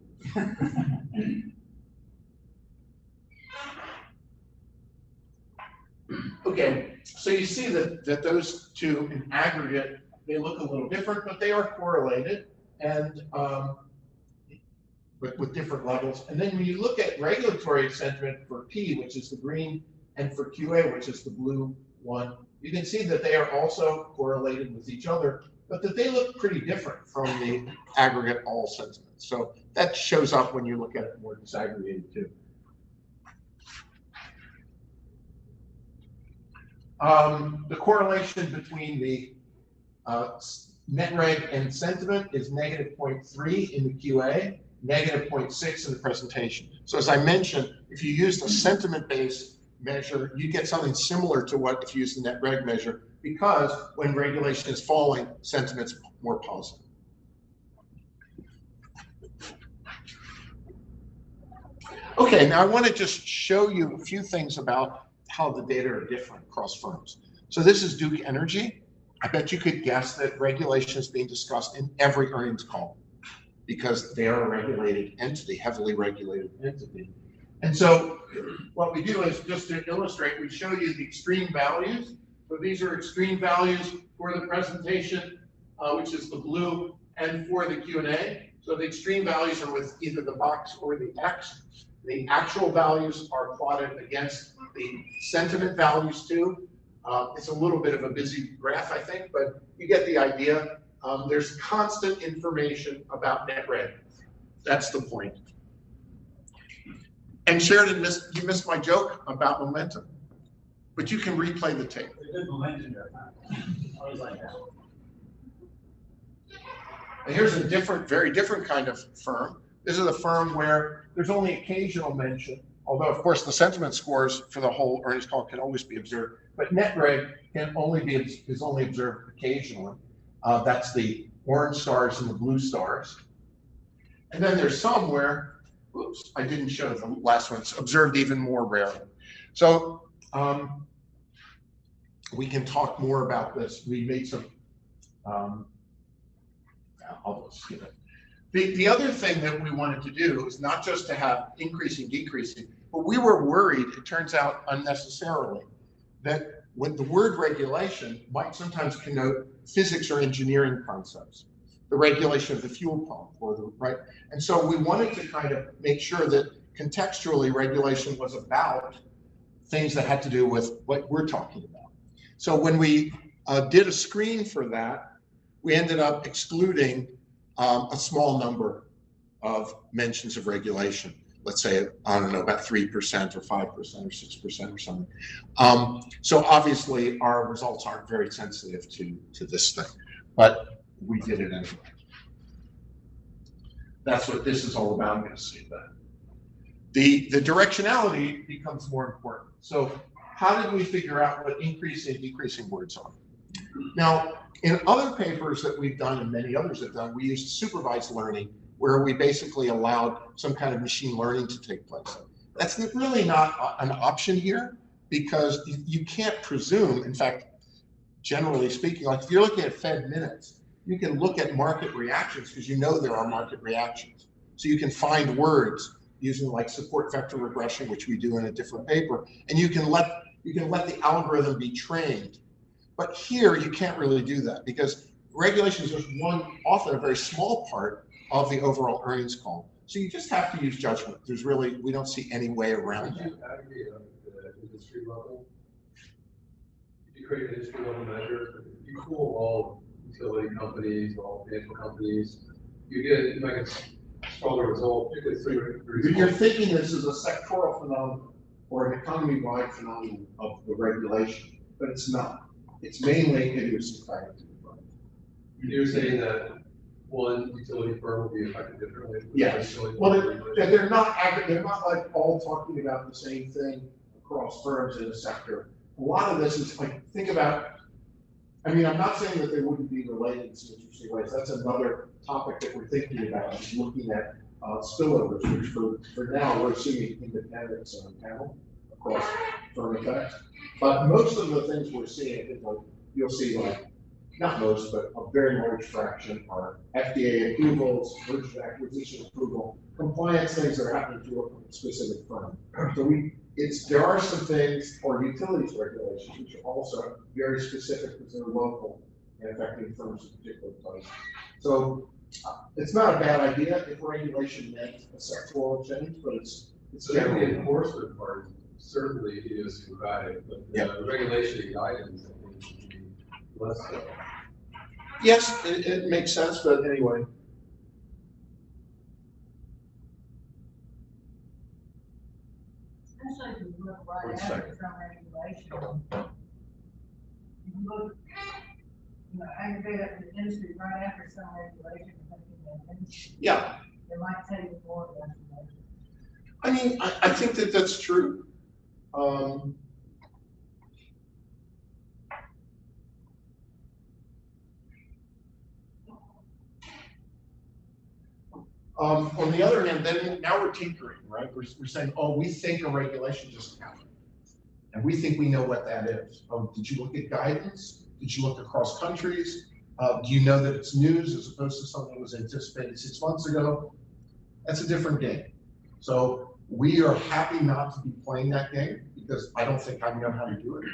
Okay, so you see that those two in aggregate, they look a little different, but they are correlated and with different levels. And then when you look at regulatory sentiment for P, which is the green, and for QA, which is the blue one, you can see that they are also correlated with each other, but that they look pretty different from the aggregate all sentiment. So that shows up when you look at it more disaggregated too. The correlation between the net reg and sentiment is -0.3 in the QA, -0.6 in the presentation. So as I mentioned, if you used a sentiment-based measure, you get something similar to what if you use the net reg measure, because when regulation is falling, sentiment's more positive. Okay, now I want to just show you a few things about how the data are different across firms. So this is Duke Energy. I bet you could guess that regulation is being discussed in every earnings call because they are a regulated entity, heavily regulated entity. And so what we do is, just to illustrate, we show you the extreme values. So these are extreme values for the presentation, which is the blue, and for the Q&A. So the extreme values are with either the box or the X. The actual values are plotted against the sentiment values too. It's a little bit of a busy graph, I think, but you get the idea. There's constant information about net reg. That's the point. And Sheridan, you missed my joke about momentum, but you can replay the tape. There's good momentum there. Always like that. And here's a very different kind of firm. This is a firm where there's only occasional mention, although of course the sentiment scores for the whole earnings call can always be observed, but net reg is only observed occasionally. That's the orange stars and the blue stars. And then there's some where, oops, I didn't show the last one. It's observed even more rarely. So we can talk more about this. We made some, I'll just skip it. The other thing that we wanted to do is not just to have increasing, decreasing, but we were worried, it turns out unnecessarily, that with the word regulation might sometimes connote physics or engineering concepts, the regulation of the fuel pump or the right. And so we wanted to kind of make sure that contextually regulation was about things that had to do with what we're talking about. So when we did a screen for that, we ended up excluding a small number of mentions of regulation. Let's say, I don't know, about 3% or 5% or 6% or something. So obviously our results aren't very sensitive to this thing, but we did it anyway. That's what this is all about. I'm going to see that. The directionality becomes more important. So how did we figure out what increasing and decreasing words are? Now, in other papers that we've done and many others have done, we used supervised learning, where we basically allowed some kind of machine learning to take place. That's really not an option here, because you can't presume, in fact, generally speaking, like if you're looking at Fed minutes, you can look at market reactions because you know there are market reactions. So you can find words using like support vector regression, which we do in a different paper, and you can let the algorithm be trained. But here you can't really do that because regulation is just often a very small part of the overall earnings call. So you just have to use judgment. We don't see any way around that. Did you aggregate the industry level? If you create an industry level measure, you pool all utility companies, all financial companies, you get like a stronger result, particularly You're thinking this is a sectoral phenomenon or an economy-wide phenomenon of the regulation, but it's not. It's mainly idiosyncratic. You're saying that one utility firm will be affected differently? Yes. Well, they're not like all talking about the same thing across firms in a sector. A lot of this is like, think about, I mean, I'm not saying that they wouldn't be related in some interesting ways. That's another topic that we're thinking about, is looking at spillovers, which for now we're assuming independence on a panel across firm effects. But most of the things we're seeing, you'll see like, not most, but a very large fraction are FDA approvals, merger acquisition approval, compliance things that are happening to a specific firm. So there are some things for utilities regulations, which are also very specific because they're local and affecting firms in particular places. So it's not a bad idea if regulation meant a sectoral change, but it's generally the enforcement part is certainly idiosyncratic, but the regulation guidance, I think, should be less so. Yes, it makes sense, but anyway. Especially if you look right after some regulation. If you look, aggregate up the industry right after some regulation, Yeah. it might tell you more information. I mean, I think that that's true. On the other hand, then now we're tinkering, right? We're saying, oh, we think a regulation just happened. And we think we know what that is. Did you look at guidance? Did you look across countries? Do you know that it's news as opposed to something that was anticipated 6 months ago? That's a different game. So we are happy not to be playing that game because I don't think I know how to do it.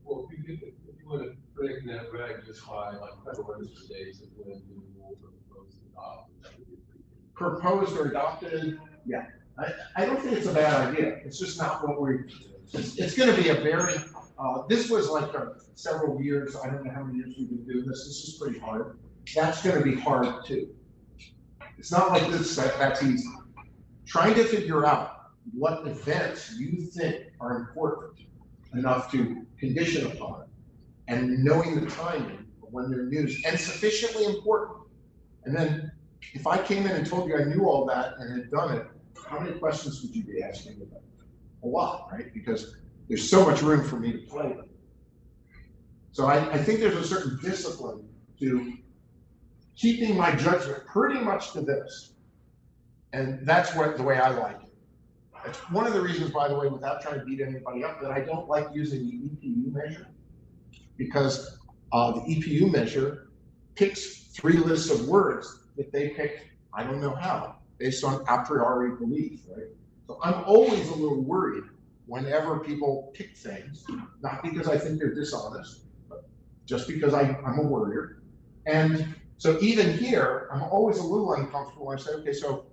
Well, if you want to breaking that reg just by like federal register days of when new rules are proposed and adopted. That would be pretty good. Proposed or adopted, yeah. I don't think it's a bad idea. It's just not what it's gonna be a very, this was like several years. I don't know how many years we've been doing this. This is pretty hard. That's gonna be hard too. It's not like this, that's easy. Trying to figure out what events you think are important enough to condition upon, and knowing the timing of when they're news and sufficiently important. And then if I came in and told you I knew all that and had done it, how many questions would you be asking about it? A lot, right? Because there's so much room for me to play with. So I think there's a certain discipline to keeping my judgment pretty much to this. And that's the way I like it. It's one of the reasons, by the way, without trying to beat anybody up, that I don't like using the EPU measure. Because the EPU measure picks 3 lists of words that they picked, I don't know how, based on a priori belief, right? So I'm always a little worried whenever people pick things, not because I think they're dishonest, but just because I'm a worrier. And so even here, I'm always a little uncomfortable when I say, okay, so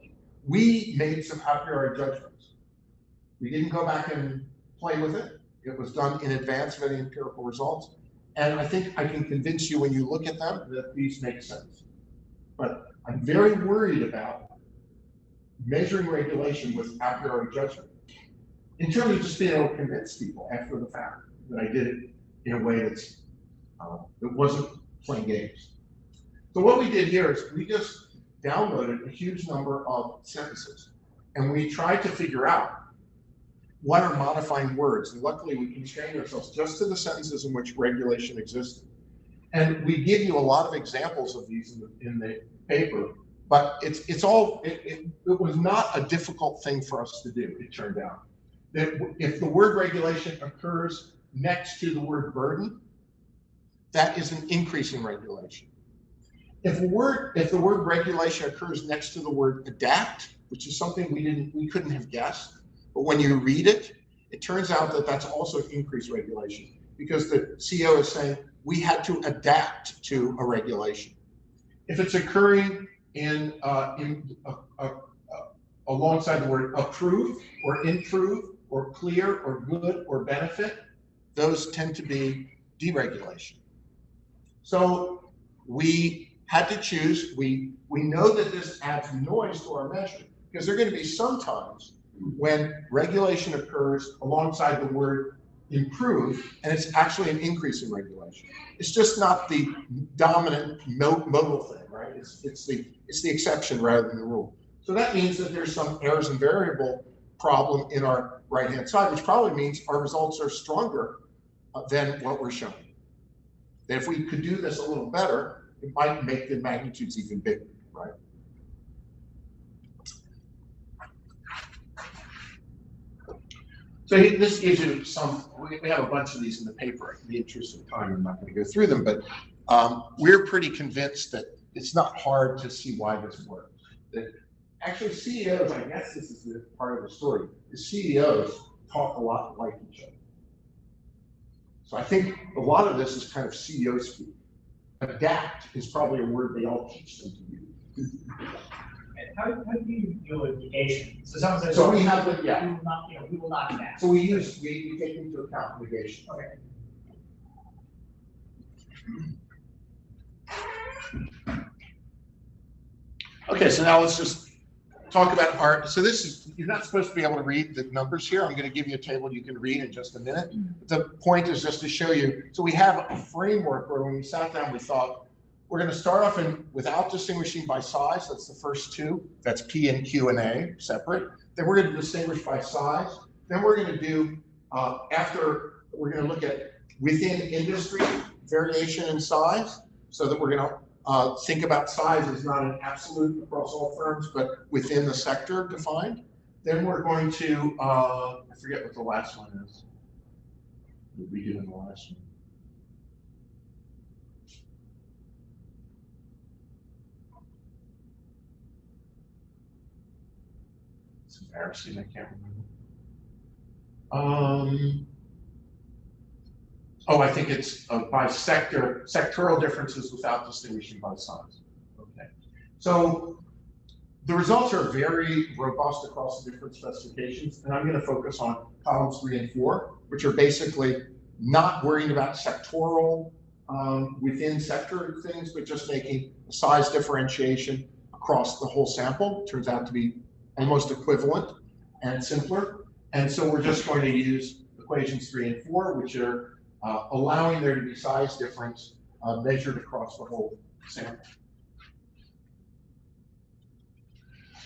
we made some a priori judgments. We didn't go back and play with it. It was done in advance of any empirical results. And I think I can convince you when you look at them that these make sense. But I'm very worried about measuring regulation with a priori judgment in terms of just being able to convince people after the fact that I did it in a way that's that wasn't playing games. So what we did here is we just downloaded a huge number of sentences, and we tried to figure out what are modifying words. And luckily we constrained ourselves just to the sentences in which regulation existed. And we give you a lot of examples of these in the paper, but it was not a difficult thing for us to do, it turned out. That if the word regulation occurs next to the word burden, that is an increase in regulation. If the word regulation occurs next to the word adapt, which is something we couldn't have guessed, but when you read it, it turns out that that's also increased regulation, because the CO is saying we had to adapt to a regulation. If it's occurring alongside the word approve or improve or clear or good or benefit, those tend to be deregulation. So we had to choose. We know that this adds noise to our measure, because there are going to be some times when regulation occurs alongside the word improve, and it's actually an increase in regulation. It's just not the dominant modal thing, right? It's the exception rather than the rule. So that means that there's some errors and variable problem in our right-hand side, which probably means our results are stronger than what we're showing. That if we could do this a little better, it might make the magnitudes even bigger, right? So this gives you some, we have a bunch of these in the paper. In the interest of time, I'm not going to go through them, but we're pretty convinced that it's not hard to see why this works. That actually CEOs, I guess this is the part of the story, the CEOs talk a lot like each other. So I think a lot of this is kind of CEO speak. Adapt is probably a word they all teach them to use. How do you deal with negation? So someone says, So we have the, yeah. we will not adapt. So we take into account negation. Okay. Okay, so now let's just talk about art. So this is, you're not supposed to be able to read the numbers here. I'm going to give you a table you can read in just a minute. The point is just to show you. So we have a framework where when we sat down, we thought, we're going to start off without distinguishing by size. That's the first two. That's P and Q and A, separate. Then we're going to distinguish by size. Then we're going to do, we're going to look at within industry, variation in size, so that we're going to think about size as not an absolute across all firms, but within the sector defined. Then we're going to, I forget what the last one is. What did we do in the last one? It's embarrassing, I can't remember. Oh, I think it's by sectoral differences without distinguishing by size. Okay. So the results are very robust across the different specifications, and I'm going to focus on columns 3 and 4, which are basically not worrying about sectoral within sector things, but just making a size differentiation across the whole sample. Turns out to be almost equivalent and simpler. And so we're just going to use equations 3 and 4, which are allowing there to be size difference measured across the whole sample.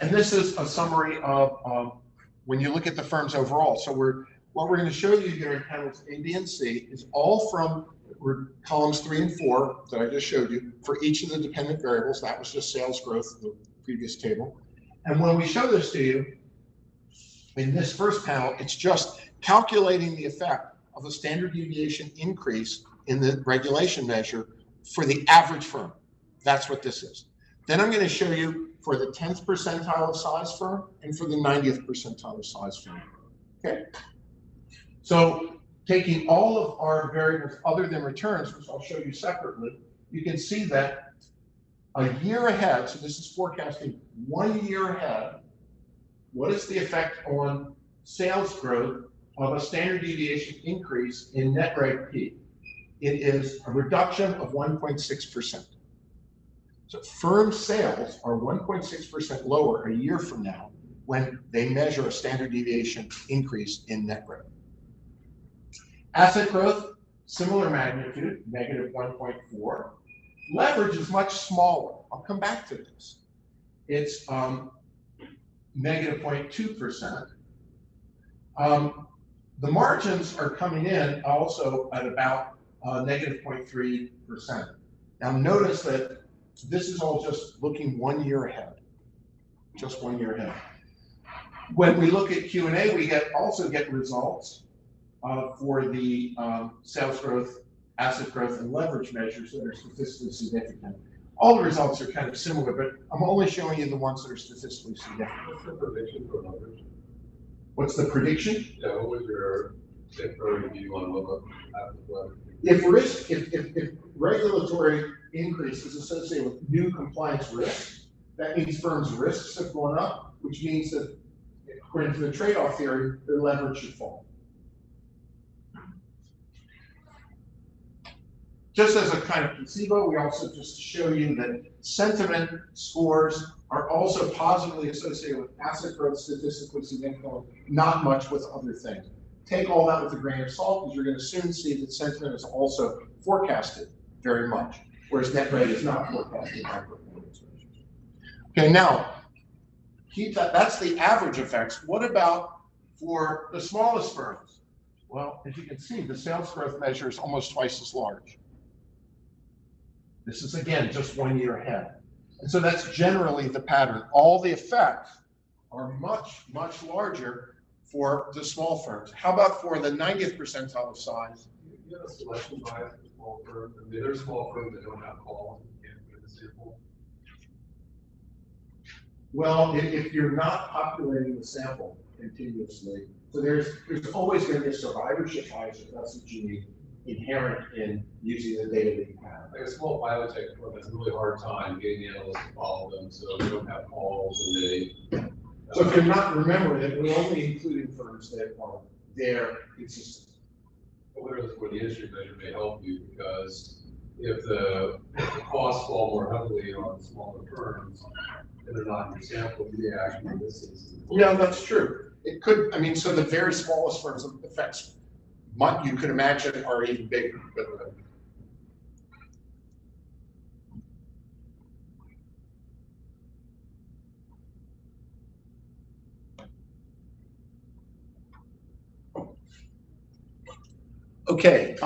And this is a summary of when you look at the firms overall. So what we're going to show you here in panels A, B, and C is all from columns 3 and 4 that I just showed you for each of the dependent variables. That was just sales growth in the previous table. And when we show this to you in this first panel, it's just calculating the effect of a standard deviation increase in the regulation measure for the average firm. That's what this is. Then I'm going to show you for the 10th percentile of size firm and for the 90th percentile of size firm. Okay. So taking all of our variables other than returns, which I'll show you separately, you can see that a year ahead, so this is forecasting 1 year ahead, what is the effect on sales growth of a standard deviation increase in net reg P? It is a reduction of 1.6%. So firm sales are 1.6% lower a year from now when they measure a standard deviation increase in net reg. Asset growth, similar magnitude, negative 1.4. Leverage is much smaller. I'll come back to this. It's negative 0.2%. The margins are coming in also at about negative 0.3%. Now notice that this is all just looking 1 year ahead, just 1 year ahead. When we look at Q&A, we also get results for the sales growth, asset growth, and leverage measures that are statistically significant. All the results are kind of similar, but I'm only showing you the ones that are statistically significant. What's the prediction for leverage? What's the prediction? Yeah, what was your sector view on what leverage? If regulatory increase is associated with new compliance risks, that means firms' risks have gone up, which means that according to the trade-off theory, their leverage should fall. Just as a kind of placebo, we also just show you that sentiment scores are also positively associated with asset growth, statistically significant, not much with other things. Take all that with a grain of salt, because you're going to soon see that sentiment is also forecasted very much, whereas net rate is not forecasted by performance measures. Okay, now, keep that, that's the average effects. What about for the smallest firms? Well, as you can see, the sales growth measure is almost twice as large. This is, again, just 1 year ahead. And so that's generally the pattern. All the effects are much, much larger for the small firms. How about for the 90th percentile of size? You have a selection bias for small firms. I mean, there are small firms that don't have calls and can't get the sample. Well, if you're not populating the sample continuously, so there's always going to be a survivorship bias if that's what you need, inherent in using the data that you have. Like a small biotech firm has a really hard time getting the analysts to follow them, so they don't have calls and they. So if you're not remembering that we're only including firms that are there consistent. Where the industry measure may help you, because if the costs fall more heavily on smaller firms and they're not in your sample, you may actually miss it. Yeah, that's true. It could, I mean, so the very smallest firms effects, you could imagine, are even bigger. But, okay,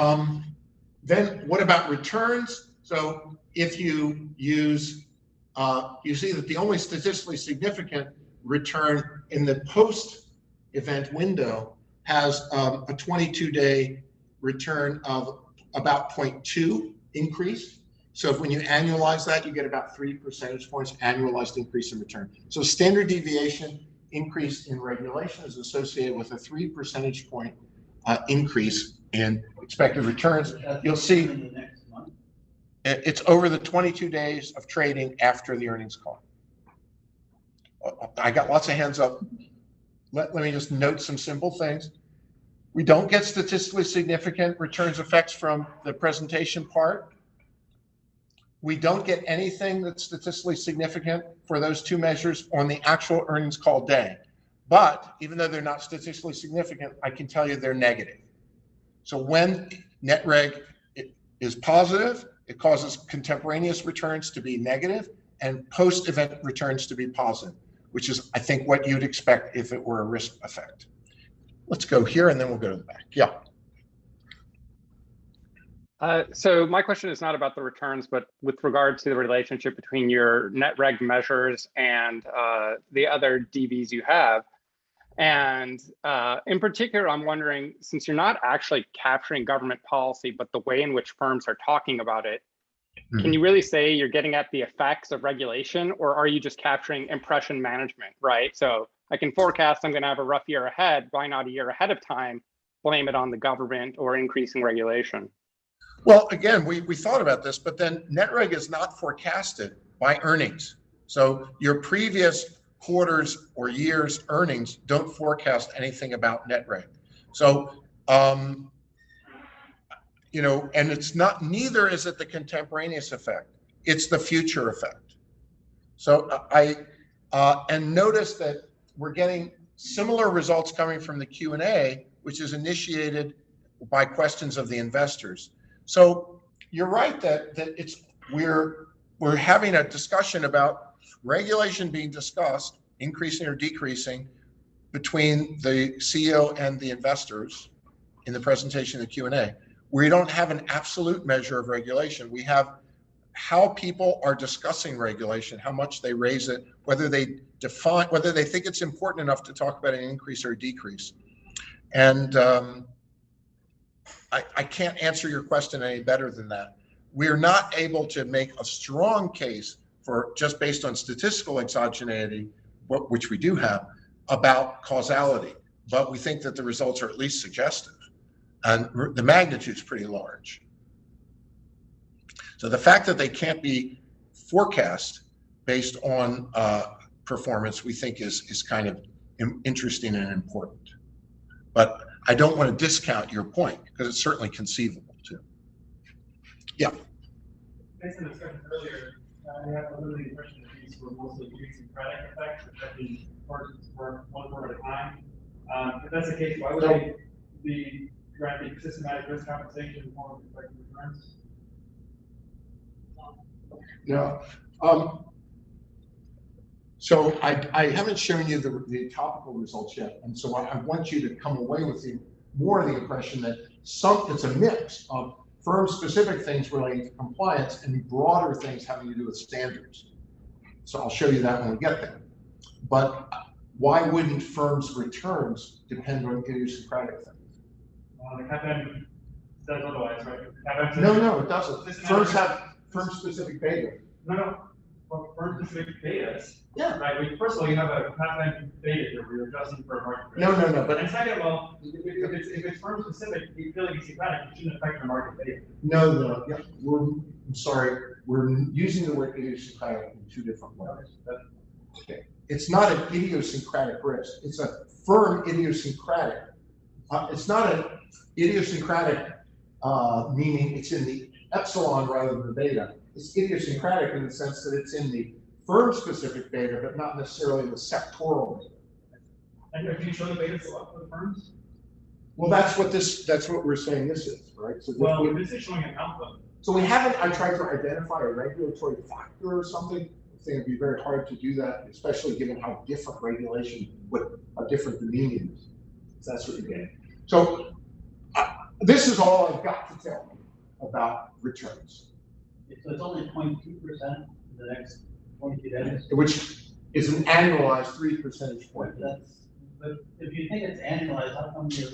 then what about returns? So if you use, you see that the only statistically significant return in the post-event window has a 22-day return of about 0.2 increase. So if when you annualize that, you get about 3 percentage points annualized increase in return. So standard deviation increase in regulation is associated with a 3 percentage point increase in expected returns. You'll see it's over the 22 days of trading after the earnings call. I got lots of hands up. Let me just note some simple things. We don't get statistically significant returns effects from the presentation part. We don't get anything that's statistically significant for those two measures on the actual earnings call day. But even though they're not statistically significant, I can tell you they're negative. So when net reg is positive, it causes contemporaneous returns to be negative and post-event returns to be positive, which is, I think, what you'd expect if it were a risk effect. Let's go here and then we'll go to the back. Yeah. So my question is not about the returns, but with regard to the relationship between your net reg measures and the other DVs you have. And in particular, I'm wondering, since you're not actually capturing government policy, but the way in which firms are talking about it, can you really say you're getting at the effects of regulation, or are you just capturing impression management, right? So I can forecast I'm going to have a rough year ahead. Why not a year ahead of time blame it on the government or increasing regulation? Well, again, we thought about this, but then net reg is not forecasted by earnings. So your previous quarters or years earnings don't forecast anything about net reg. So, you know, and it's not, neither is it the contemporaneous effect, it's the future effect. So and notice that we're getting similar results coming from the Q&A, which is initiated by questions of the investors. So you're right that we're having a discussion about regulation being discussed, increasing or decreasing, between the CEO and the investors in the presentation, the Q&A. We don't have an absolute measure of regulation. We have how people are discussing regulation, how much they raise it, whether they define, whether they think it's important enough to talk about an increase or a decrease. And I can't answer your question any better than that. We're not able to make a strong case for, just based on statistical exogeneity, which we do have, about causality, but we think that the results are at least suggestive, and the magnitude is pretty large. So the fact that they can't be forecast based on performance, we think is kind of interesting and important. But I don't want to discount your point, because it's certainly conceivable too. Yeah. Based on the discussion earlier, I have a little impression that these were mostly idiosyncratic effects, affecting persons for one firm at a time. If that's the case, why would they be granting systematic risk compensation in the form of expected returns? Yeah. So I haven't shown you the topical results yet, and so I want you to come away with more of the impression that it's a mix of firm-specific things relating to compliance and broader things having to do with standards. So I'll show you that when we get there. But why wouldn't firms' returns depend on idiosyncratic things? The CAPM says otherwise, right? No, it doesn't. Firms have firm-specific data. No. Well, firm-specific data. Yeah. Right. Well, first of all, you have a CAPM data here where you're adjusting for a market risk. No. But and second of all, if it's firm-specific, you feel idiosyncratic, it shouldn't affect the market data. No. Yeah. I'm sorry. We're using the word idiosyncratic in two different ways. Okay. It's not an idiosyncratic risk. It's a firm idiosyncratic. It's not an idiosyncratic meaning it's in the epsilon rather than the beta. It's idiosyncratic in the sense that it's in the firm-specific beta, but not necessarily the sectoral beta. And can you show the beta for the firms? Well, that's what we're saying this is, right? So well, this is showing an alpha. So we haven't. I tried to identify a regulatory factor or something. I think it'd be very hard to do that, especially given how different regulation, how different the meaning is. So that's what you're getting. So this is all I've got to tell you about returns. So it's only 0.2% in the next 22 days? Which is an annualized 3 percentage point. But if you think it's annualized, how come you're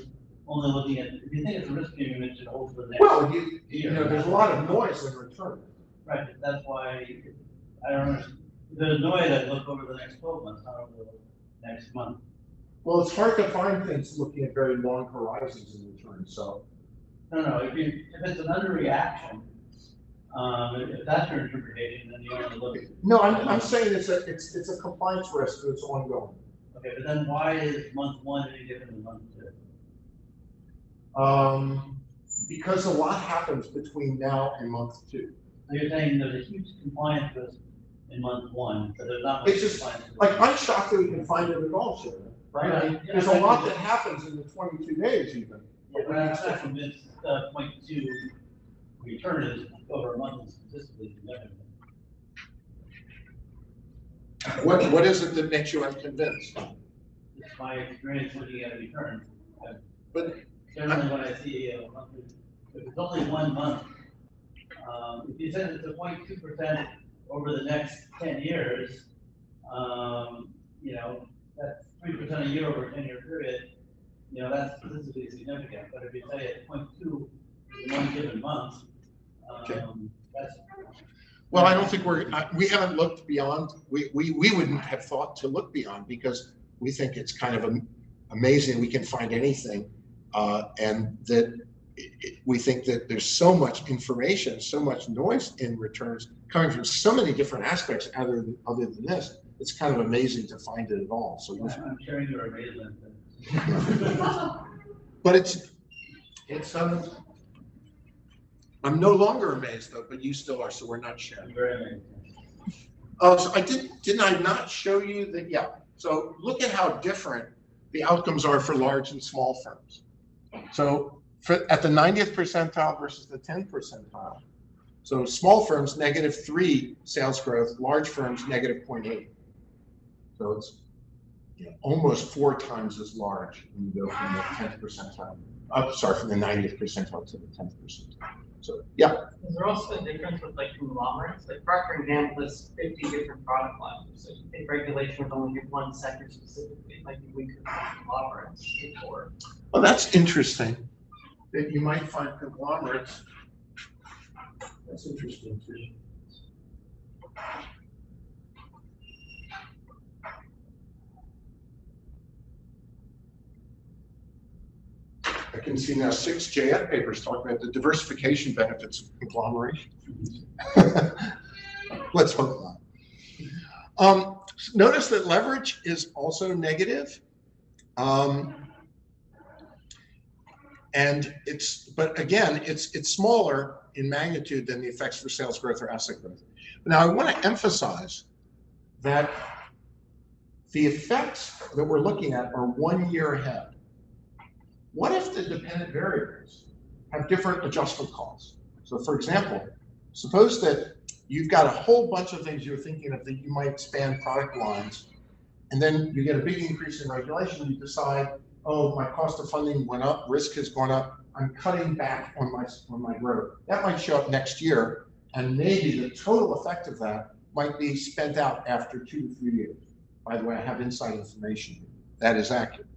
only looking at, if you think it's a risk premium, it should hold for the next you know, there's a lot of noise in return. Right, that's why, I don't know, there's no way to look over the next 12 months, not over the next month. Well, it's hard to find things looking at very long horizons in return, so. No, if it's an underreaction, if that's your interpretation, then you want to look. No, I'm saying it's a compliance risk that's ongoing. Okay, but then why is month 1 any different than month 2? Because a lot happens between now and month 2. So you're saying there's a huge compliance risk in month 1, but there's not much It's just, compliance risk. like, I'm shocked that we can find it at all, Sharon, right? I mean, there's a lot that happens in the 22 days even. Yeah, but I'm not convinced point 2 return is over a month is statistically significant. What is it that makes you unconvinced? It's my experience looking at a return. But Generally, when I see a month, if it's only 1 month, if you said it's a 0.2% over the next 10 years, you know, that's 3% a year over a 10-year period. You know, that's statistically significant. But if you say it's 0.2 in one given month, that's. well, I don't think we haven't looked beyond. We wouldn't have thought to look beyond because we think it's kind of amazing we can find anything, and that we think that there's so much information, so much noise in returns coming from so many different aspects other than this. It's kind of amazing to find it at all. So I'm sharing your amazement. but it's I'm no longer amazed though, but you still are, so we're not sharing. Very amazing. So didn't I not show you that? Yeah. So look at how different the outcomes are for large and small firms. So at the 90th percentile versus the 10th percentile. So small firms, -3 sales growth, large firms, -0.8. So it's almost 4 times as large when you go from the 10th percentile. From the 90th percentile to the 10th percentile. So yeah. Is there also a difference with like conglomerates? Like Procter & Gamble lists 50 different product lines. So if you think regulation would only hit one sector specifically, it might be weaker than conglomerates before. Well, that's interesting. That you might find conglomerates. That's interesting too. I can see now 6 JF papers talking about the diversification benefits of conglomeration. Let's hope not. Notice that leverage is also negative. And but again, it's smaller in magnitude than the effects for sales growth or asset growth. Now, I want to emphasize that the effects that we're looking at are 1 year ahead. What if the dependent variables have different adjustment costs? So for example, suppose that you've got a whole bunch of things you're thinking of that you might expand product lines, and then you get a big increase in regulation, you decide, oh, my cost of funding went up, risk has gone up, I'm cutting back on my growth. That might show up next year, and maybe the total effect of that might be spent out after 2 to 3 years. By the way, I have inside information. That is accurate.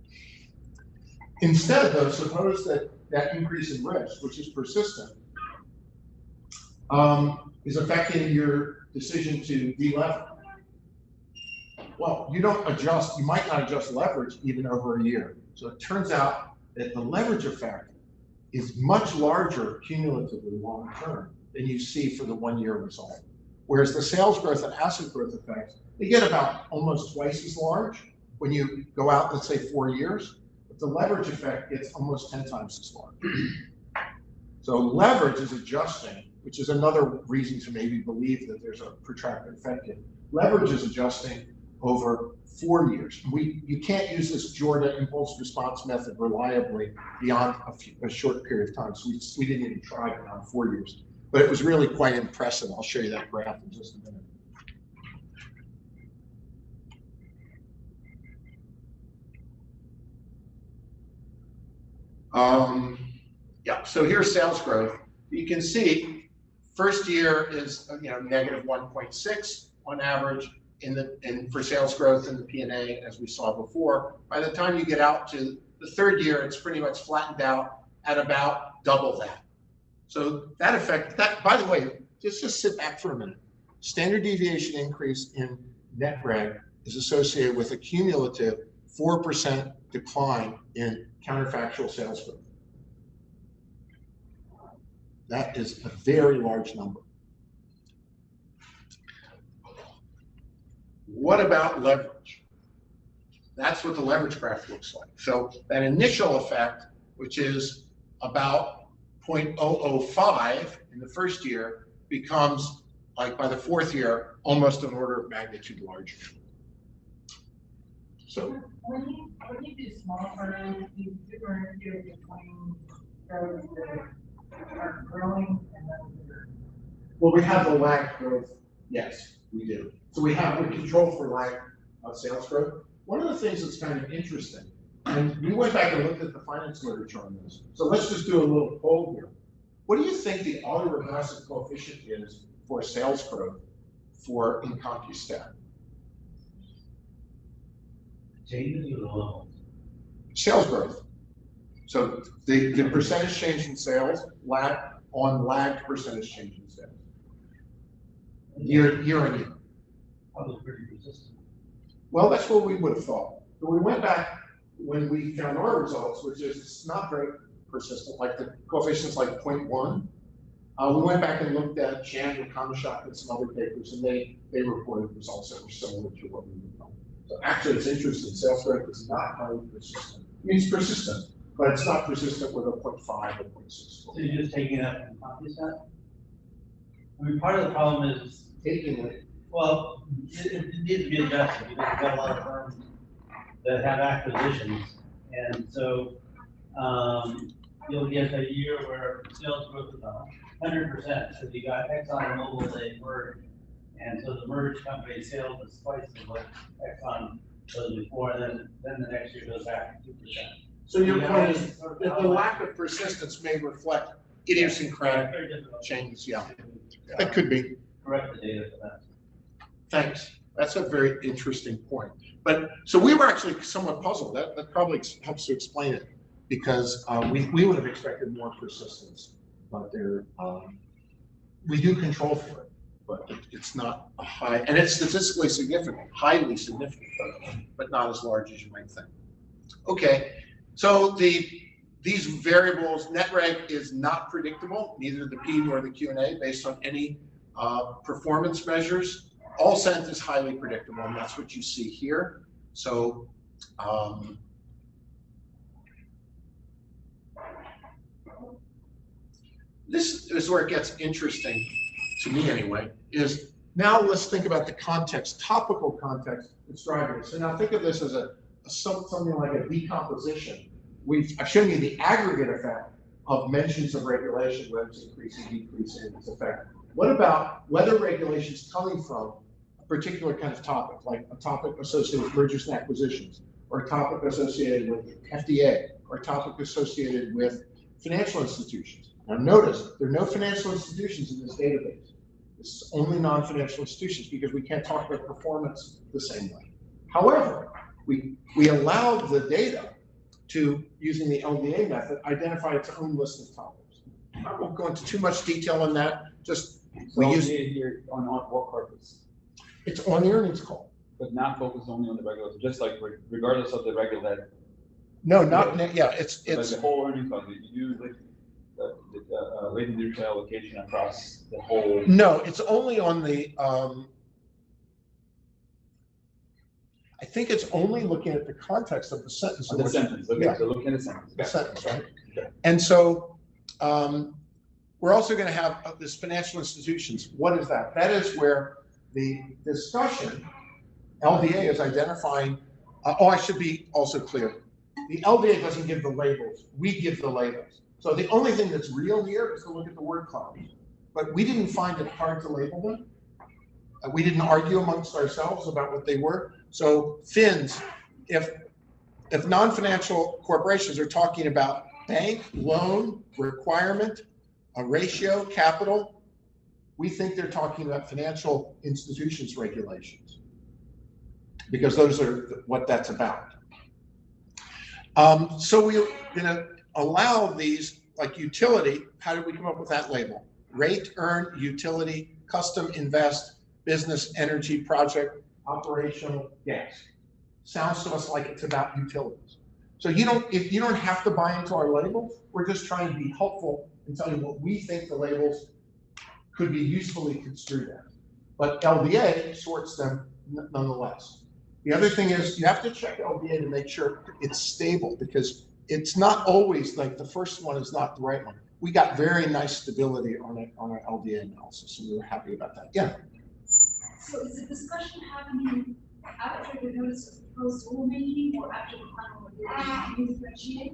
Instead, though, suppose that increase in risk, which is persistent, is affecting your decision to delever. Well, you might not adjust leverage even over a year. So it turns out that the leverage effect is much larger cumulatively long term than you see for the 1 year result. Whereas the sales growth and asset growth effects, they get about almost twice as large when you go out, let's say 4 years, but the leverage effect gets almost 10 times as large. So leverage is adjusting, which is another reason to maybe believe that there's a protracted effect here. Leverage is adjusting over 4 years. You can't use this Jordan impulse response method reliably beyond a short period of time. So we didn't even try it around 4 years, but it was really quite impressive. I'll show you that graph in just a minute. Yeah, so here's sales growth. You can see first year is negative 1.6 on average for sales growth in the P&A, as we saw before. By the time you get out to the third year, it's pretty much flattened out at about double that. So that effect, by the way, just sit back for a minute. Standard deviation increase in net reg is associated with a cumulative 4% decline in counterfactual sales growth. That is a very large number. What about leverage? That's what the leverage graph looks like. So that initial effect, which is about 0.005 in the first year, becomes, like by the fourth year, almost an order of magnitude larger. So when you do small firms, you differentiate between those that are growing and those that are. well, we have the lag growth. Yes, we do. So we control for lag of sales growth. One of the things that's kind of interesting, and we went back and looked at the finance literature on this. So let's just do a little poll here. What do you think the autoregressive coefficient is for sales growth for in CompuStat? Sales growth. So the percentage change in sales lagged percentage change in sales. Year on year. Probably pretty consistent. Well, that's what we would have thought. But we went back when we found our results, which is not very persistent, like the coefficient's like 0.1. We went back and looked at Chan and Kamashak and some other papers, and they reported results that were similar to what we would know. So actually, it's interesting. Sales growth is not highly persistent. I mean, it's persistent, but it's not persistent with a 0.5 or 0.6. So you're just taking it up from CompuStat? I mean, part of the problem is Taking it. well, it needs to be adjusted because we've got a lot of firms that have acquisitions. And so you'll get a year where sales growth is 100%. So you got Exxon and Mobil, they merged. And so the merged company sales is twice as what Exxon was before, and then the next year goes back to 2%. So your point is that the lack of persistence may reflect idiosyncratic changes. Yeah, that could be. Correct the data for that. Thanks. That's a very interesting point. But so we were actually somewhat puzzled. That probably helps to explain it, because we would have expected more persistence, but we do control for it, but it's not a high, and it's statistically significant, highly significant, but not as large as you might think. Okay, so these variables, net reg is not predictable, neither the P nor the Q&A, based on any performance measures. All scent is highly predictable, and that's what you see here. So this is where it gets interesting, to me anyway, is now let's think about the context, topical context that's driving it. So now think of this as something like a decomposition. I've shown you the aggregate effect of mentions of regulation, whether it's increasing, decreasing, its effect. What about whether regulation is coming from a particular kind of topic, like a topic associated with mergers and acquisitions, or a topic associated with FDA, or a topic associated with financial institutions? Now notice, there are no financial institutions in this database. This is only non-financial institutions, because we can't talk about performance the same way. However, we allowed the data to, using the LDA method, identify its own list of topics. I won't go into too much detail on that. Just we use it here on what purpose? It's on the earnings call, but not focused only on the regular. Just like regardless of the regular. No, not yeah. It's like the whole earnings call. You use like the weighted neutral allocation across the whole. No, it's only on the. I think it's only looking at the context of the sentence. The sentence. Okay, yeah. So looking at the sentence. The sentence, right? Okay. And so we're also going to have this financial institutions. What is that? That is where the discussion, LDA is identifying. I should be also clear. The LDA doesn't give the labels. We give the labels. So the only thing that's real here is to look at the word clouds. But we didn't find it hard to label them. We didn't argue amongst ourselves about what they were. So FINs, if non-financial corporations are talking about bank, loan, requirement, a ratio, capital, we think they're talking about financial institutions regulations, because those are what that's about. So we're going to allow these, like utility. How did we come up with that label? Rate, earn, utility, custom, invest, business, energy, project, operational, gas. sounds to us like it's about utilities. So you don't have to buy into our labels. We're just trying to be helpful and tell you what we think the labels could be usefully construed as. But LDA sorts them nonetheless. The other thing is you have to check LDA to make sure it's stable, because it's not always like the first one is not the right one. We got very nice stability on our LDA analysis, and we were happy about that. Yeah. So is the discussion happening after the notice of proposed rulemaking or after the final review? Can you differentiate?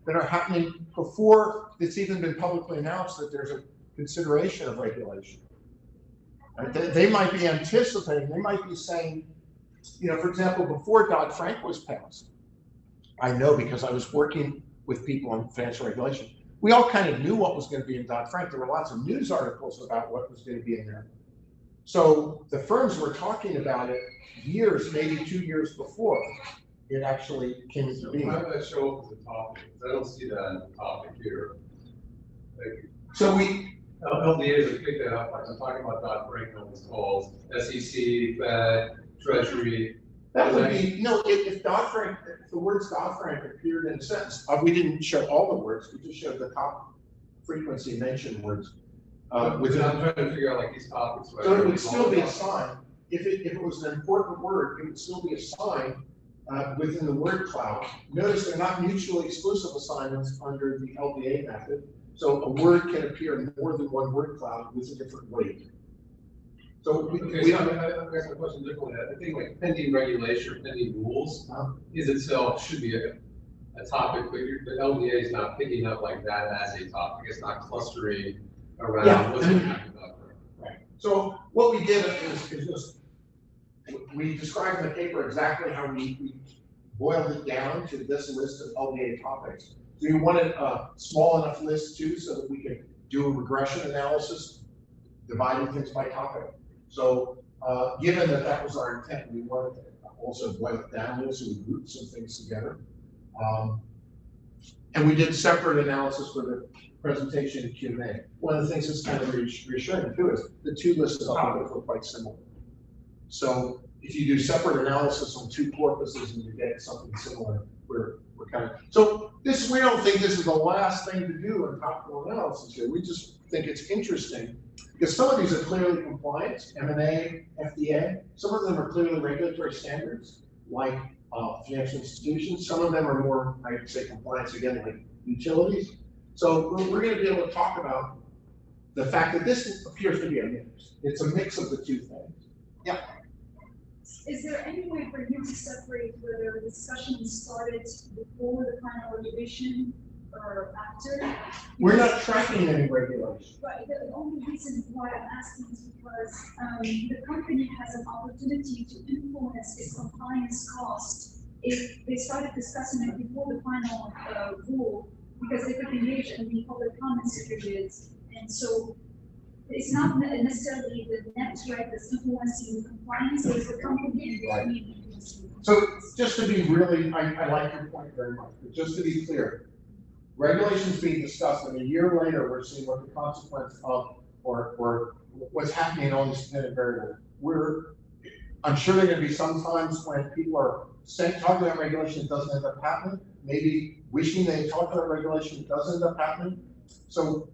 That are happening before it's even been publicly announced that there's a consideration of regulation. They might be anticipating, they might be saying, you know, for example, before Dodd-Frank was passed, I know because I was working with people on financial regulation, we all kind of knew what was going to be in Dodd-Frank. There were lots of news articles about what was going to be in there. So the firms were talking about it years, maybe 2 years before it actually came into being. How did that show up as a topic? Because I don't see that as a topic here. Like, So we, LDAs have picked that up. Like I'm talking about Dodd-Frank on these calls, SEC, Fed, Treasury. that would be, no, if Dodd-Frank, if the words Dodd-Frank appeared in a sentence, we didn't show all the words, we just showed the top frequency mentioned words. Which I'm trying to figure out like these topics. So it would still be a sign. If it was an important word, it would still be a sign within the word cloud. Notice they're not mutually exclusive assignments under the LDA method. So a word can appear in more than one word cloud with a different weight. So we I'm asking the question differently. I think like pending regulation or pending rules is itself should be a topic, but the LDA is not picking up like that as a topic. It's not clustering around what's impacting about. Right. So what we did is just, we described in the paper exactly how we boiled it down to this list of LDA topics. So we wanted a small enough list too, so that we could do a regression analysis, dividing things by topic. So given that that was our intent, we wanted to also boil it down a little, so we grouped some things together. And we did separate analysis for the presentation and Q&A. One of the things that's kind of reassuring too is the two lists of topics were quite similar. So if you do separate analysis on two corpuses and you get something similar, we're kind of, so this, we don't think this is the last thing to do in topical analysis here. We just think it's interesting because some of these are clearly compliance, M&A, FDA. Some of them are clearly regulatory standards, like financial institutions. Some of them are more, I'd say, compliance again, like utilities. So we're going to be able to talk about the fact that this appears to be a mix. It's a mix of the two things. Yeah. Is there any way for you to separate whether the discussion started before the final regulation or after? We're not tracking any regulation. Right. The only reason why I'm asking is because the company has an opportunity to influence its compliance costs if they started discussing it before the final rule, because they could engage in the public comments periods. And so it's not necessarily the net reg that's influencing the compliance, it's the company in between. So just to be really, I like your point very much, but just to be clear, regulations being discussed, and a year later, we're seeing what the consequence of or what's happening on this dependent variable. I'm sure there are going to be some times when people are talking about regulation that doesn't end up happening, maybe wishing they talked about regulation that does end up happening. So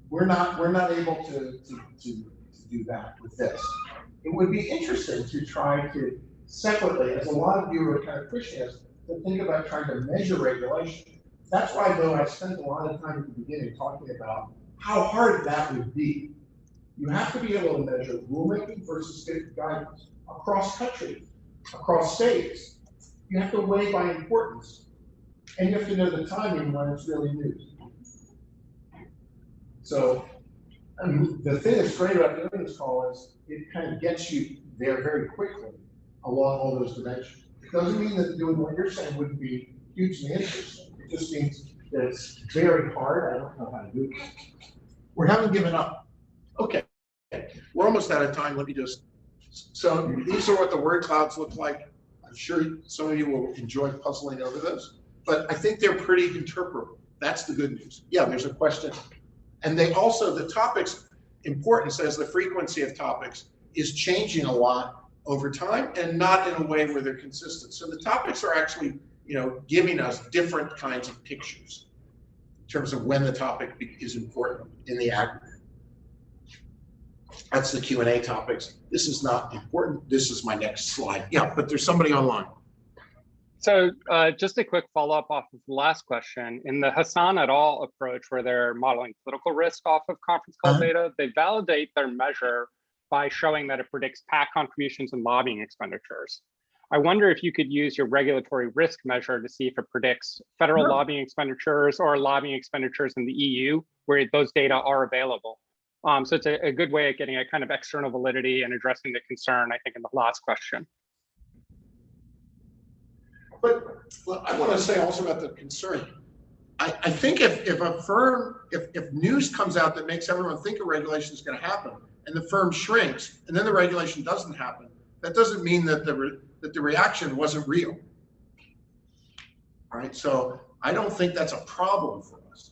we're not able to do that with this. It would be interesting to try to separately, as a lot of you are kind of pushing us, to think about trying to measure regulation. That's why, though, I spent a lot of time at the beginning talking about how hard that would be. You have to be able to measure rulemaking versus state guidance across countries, across states. You have to weigh by importance, and you have to know the timing when it's really news. So, the thing that's great about doing this call is it kind of gets you there very quickly along all those dimensions. It doesn't mean that doing what you're saying wouldn't be hugely interesting. It just means that it's very hard. I don't know how to do it. We haven't given up. Okay, we're almost out of time. Let me just, so these are what the word clouds look like. I'm sure some of you will enjoy puzzling over those, but I think they're pretty interpretable. That's the good news. Yeah, there's a question. And they also, the topics importance as the frequency of topics is changing a lot over time and not in a way where they're consistent. So the topics are actually, giving us different kinds of pictures in terms of when the topic is important in the aggregate. That's the Q&A topics. This is not important. This is my next slide. Yeah, but there's somebody online. So just a quick follow-up off of the last question. In the Hassan et al. Approach, where they're modeling political risk off of conference call data, they validate their measure by showing that it predicts PAC contributions and lobbying expenditures. I wonder if you could use your regulatory risk measure to see if it predicts federal lobbying expenditures or lobbying expenditures in the EU, where those data are available. So it's a good way of getting a kind of external validity and addressing the concern, I think, in the last question. But I want to say also about the concern. I think if a firm, if news comes out that makes everyone think a regulation is going to happen, and the firm shrinks, and then the regulation doesn't happen, that doesn't mean that the reaction wasn't real, right? So I don't think that's a problem for us.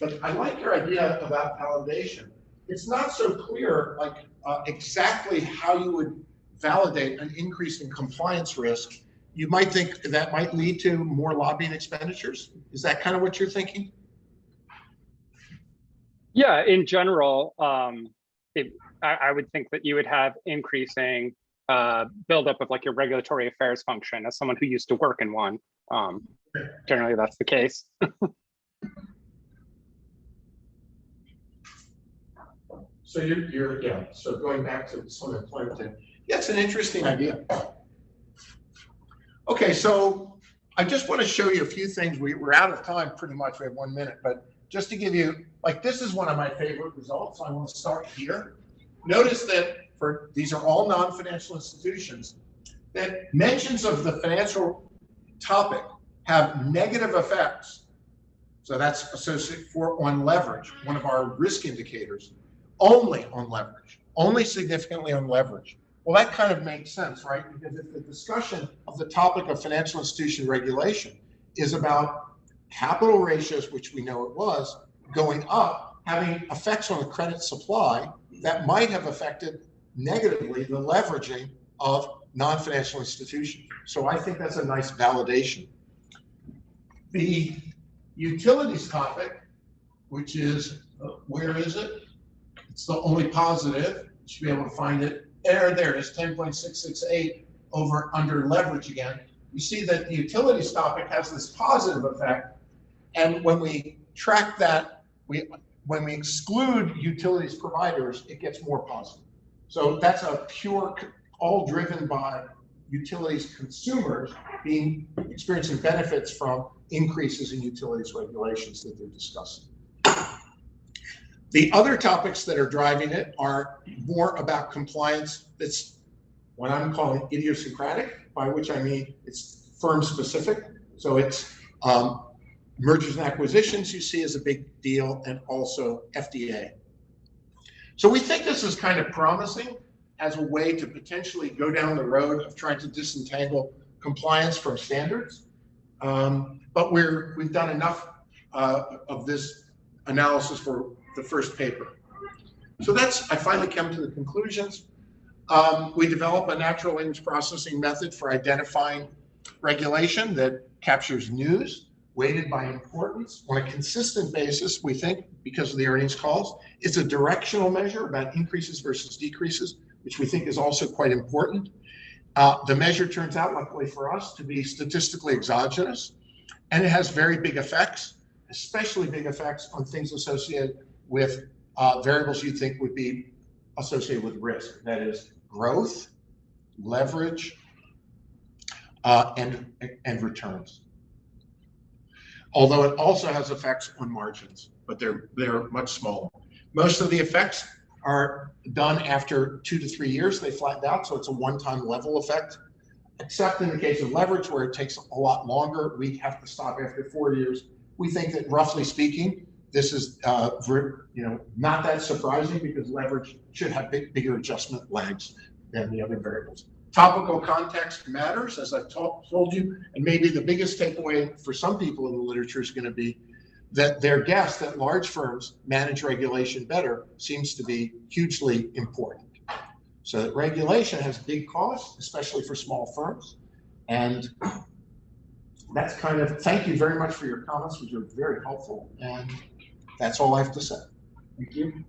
But I like your idea about validation. It's not so clear, like exactly how you would validate an increase in compliance risk. You might think that might lead to more lobbying expenditures. Is that kind of what you're thinking? Yeah, in general, I would think that you would have increasing buildup of like your regulatory affairs function as someone who used to work in one. Generally, that's the case. So so going back to some employment thing, yeah, it's an interesting idea. Okay, so I just want to show you a few things. We're out of time pretty much. We have 1 minute, but just to give you, like, this is one of my favorite results. I want to start here. Notice that these are all non-financial institutions, that mentions of the financial topic have negative effects. So that's associated on leverage, one of our risk indicators, only on leverage, only significantly on leverage. Well, that kind of makes sense, right? Because if the discussion of the topic of financial institution regulation is about capital ratios, which we know it was, going up, having effects on the credit supply, that might have affected negatively the leveraging of non-financial institutions. So I think that's a nice validation. The utilities topic, which is, where is it? It's the only positive. You should be able to find it. There it is, 10.668 over under leverage again. You see that the utilities topic has this positive effect. And when we track that, when we exclude utilities providers, it gets more positive. So that's a pure, all driven by utilities consumers experiencing benefits from increases in utilities regulations that they're discussing. The other topics that are driving it are more about compliance. That's what I'm calling idiosyncratic, by which I mean it's firm specific. So it's mergers and acquisitions you see as a big deal, and also FDA. So we think this is kind of promising as a way to potentially go down the road of trying to disentangle compliance from standards. But we've done enough of this analysis for the first paper. So I finally come to the conclusions. We develop a natural language processing method for identifying regulation that captures news, weighted by importance on a consistent basis, we think, because of the earnings calls. It's a directional measure about increases versus decreases, which we think is also quite important. The measure turns out, luckily for us, to be statistically exogenous, and it has very big effects, especially big effects on things associated with variables you think would be associated with risk. That is growth, leverage, and returns. Although it also has effects on margins, but they're much smaller. Most of the effects are done after 2 to 3 years. They flatten out, so it's a one-time level effect. Except in the case of leverage, where it takes a lot longer, we have to stop after 4 years. We think that, roughly speaking, this is not that surprising, because leverage should have bigger adjustment lags than the other variables. Topical context matters, as I've told you, and maybe the biggest takeaway for some people in the literature is going to be that their guess that large firms manage regulation better seems to be hugely important. So that regulation has big costs, especially for small firms. And that's kind of, thank you very much for your comments, which are very helpful. And that's all I have to say. Thank you.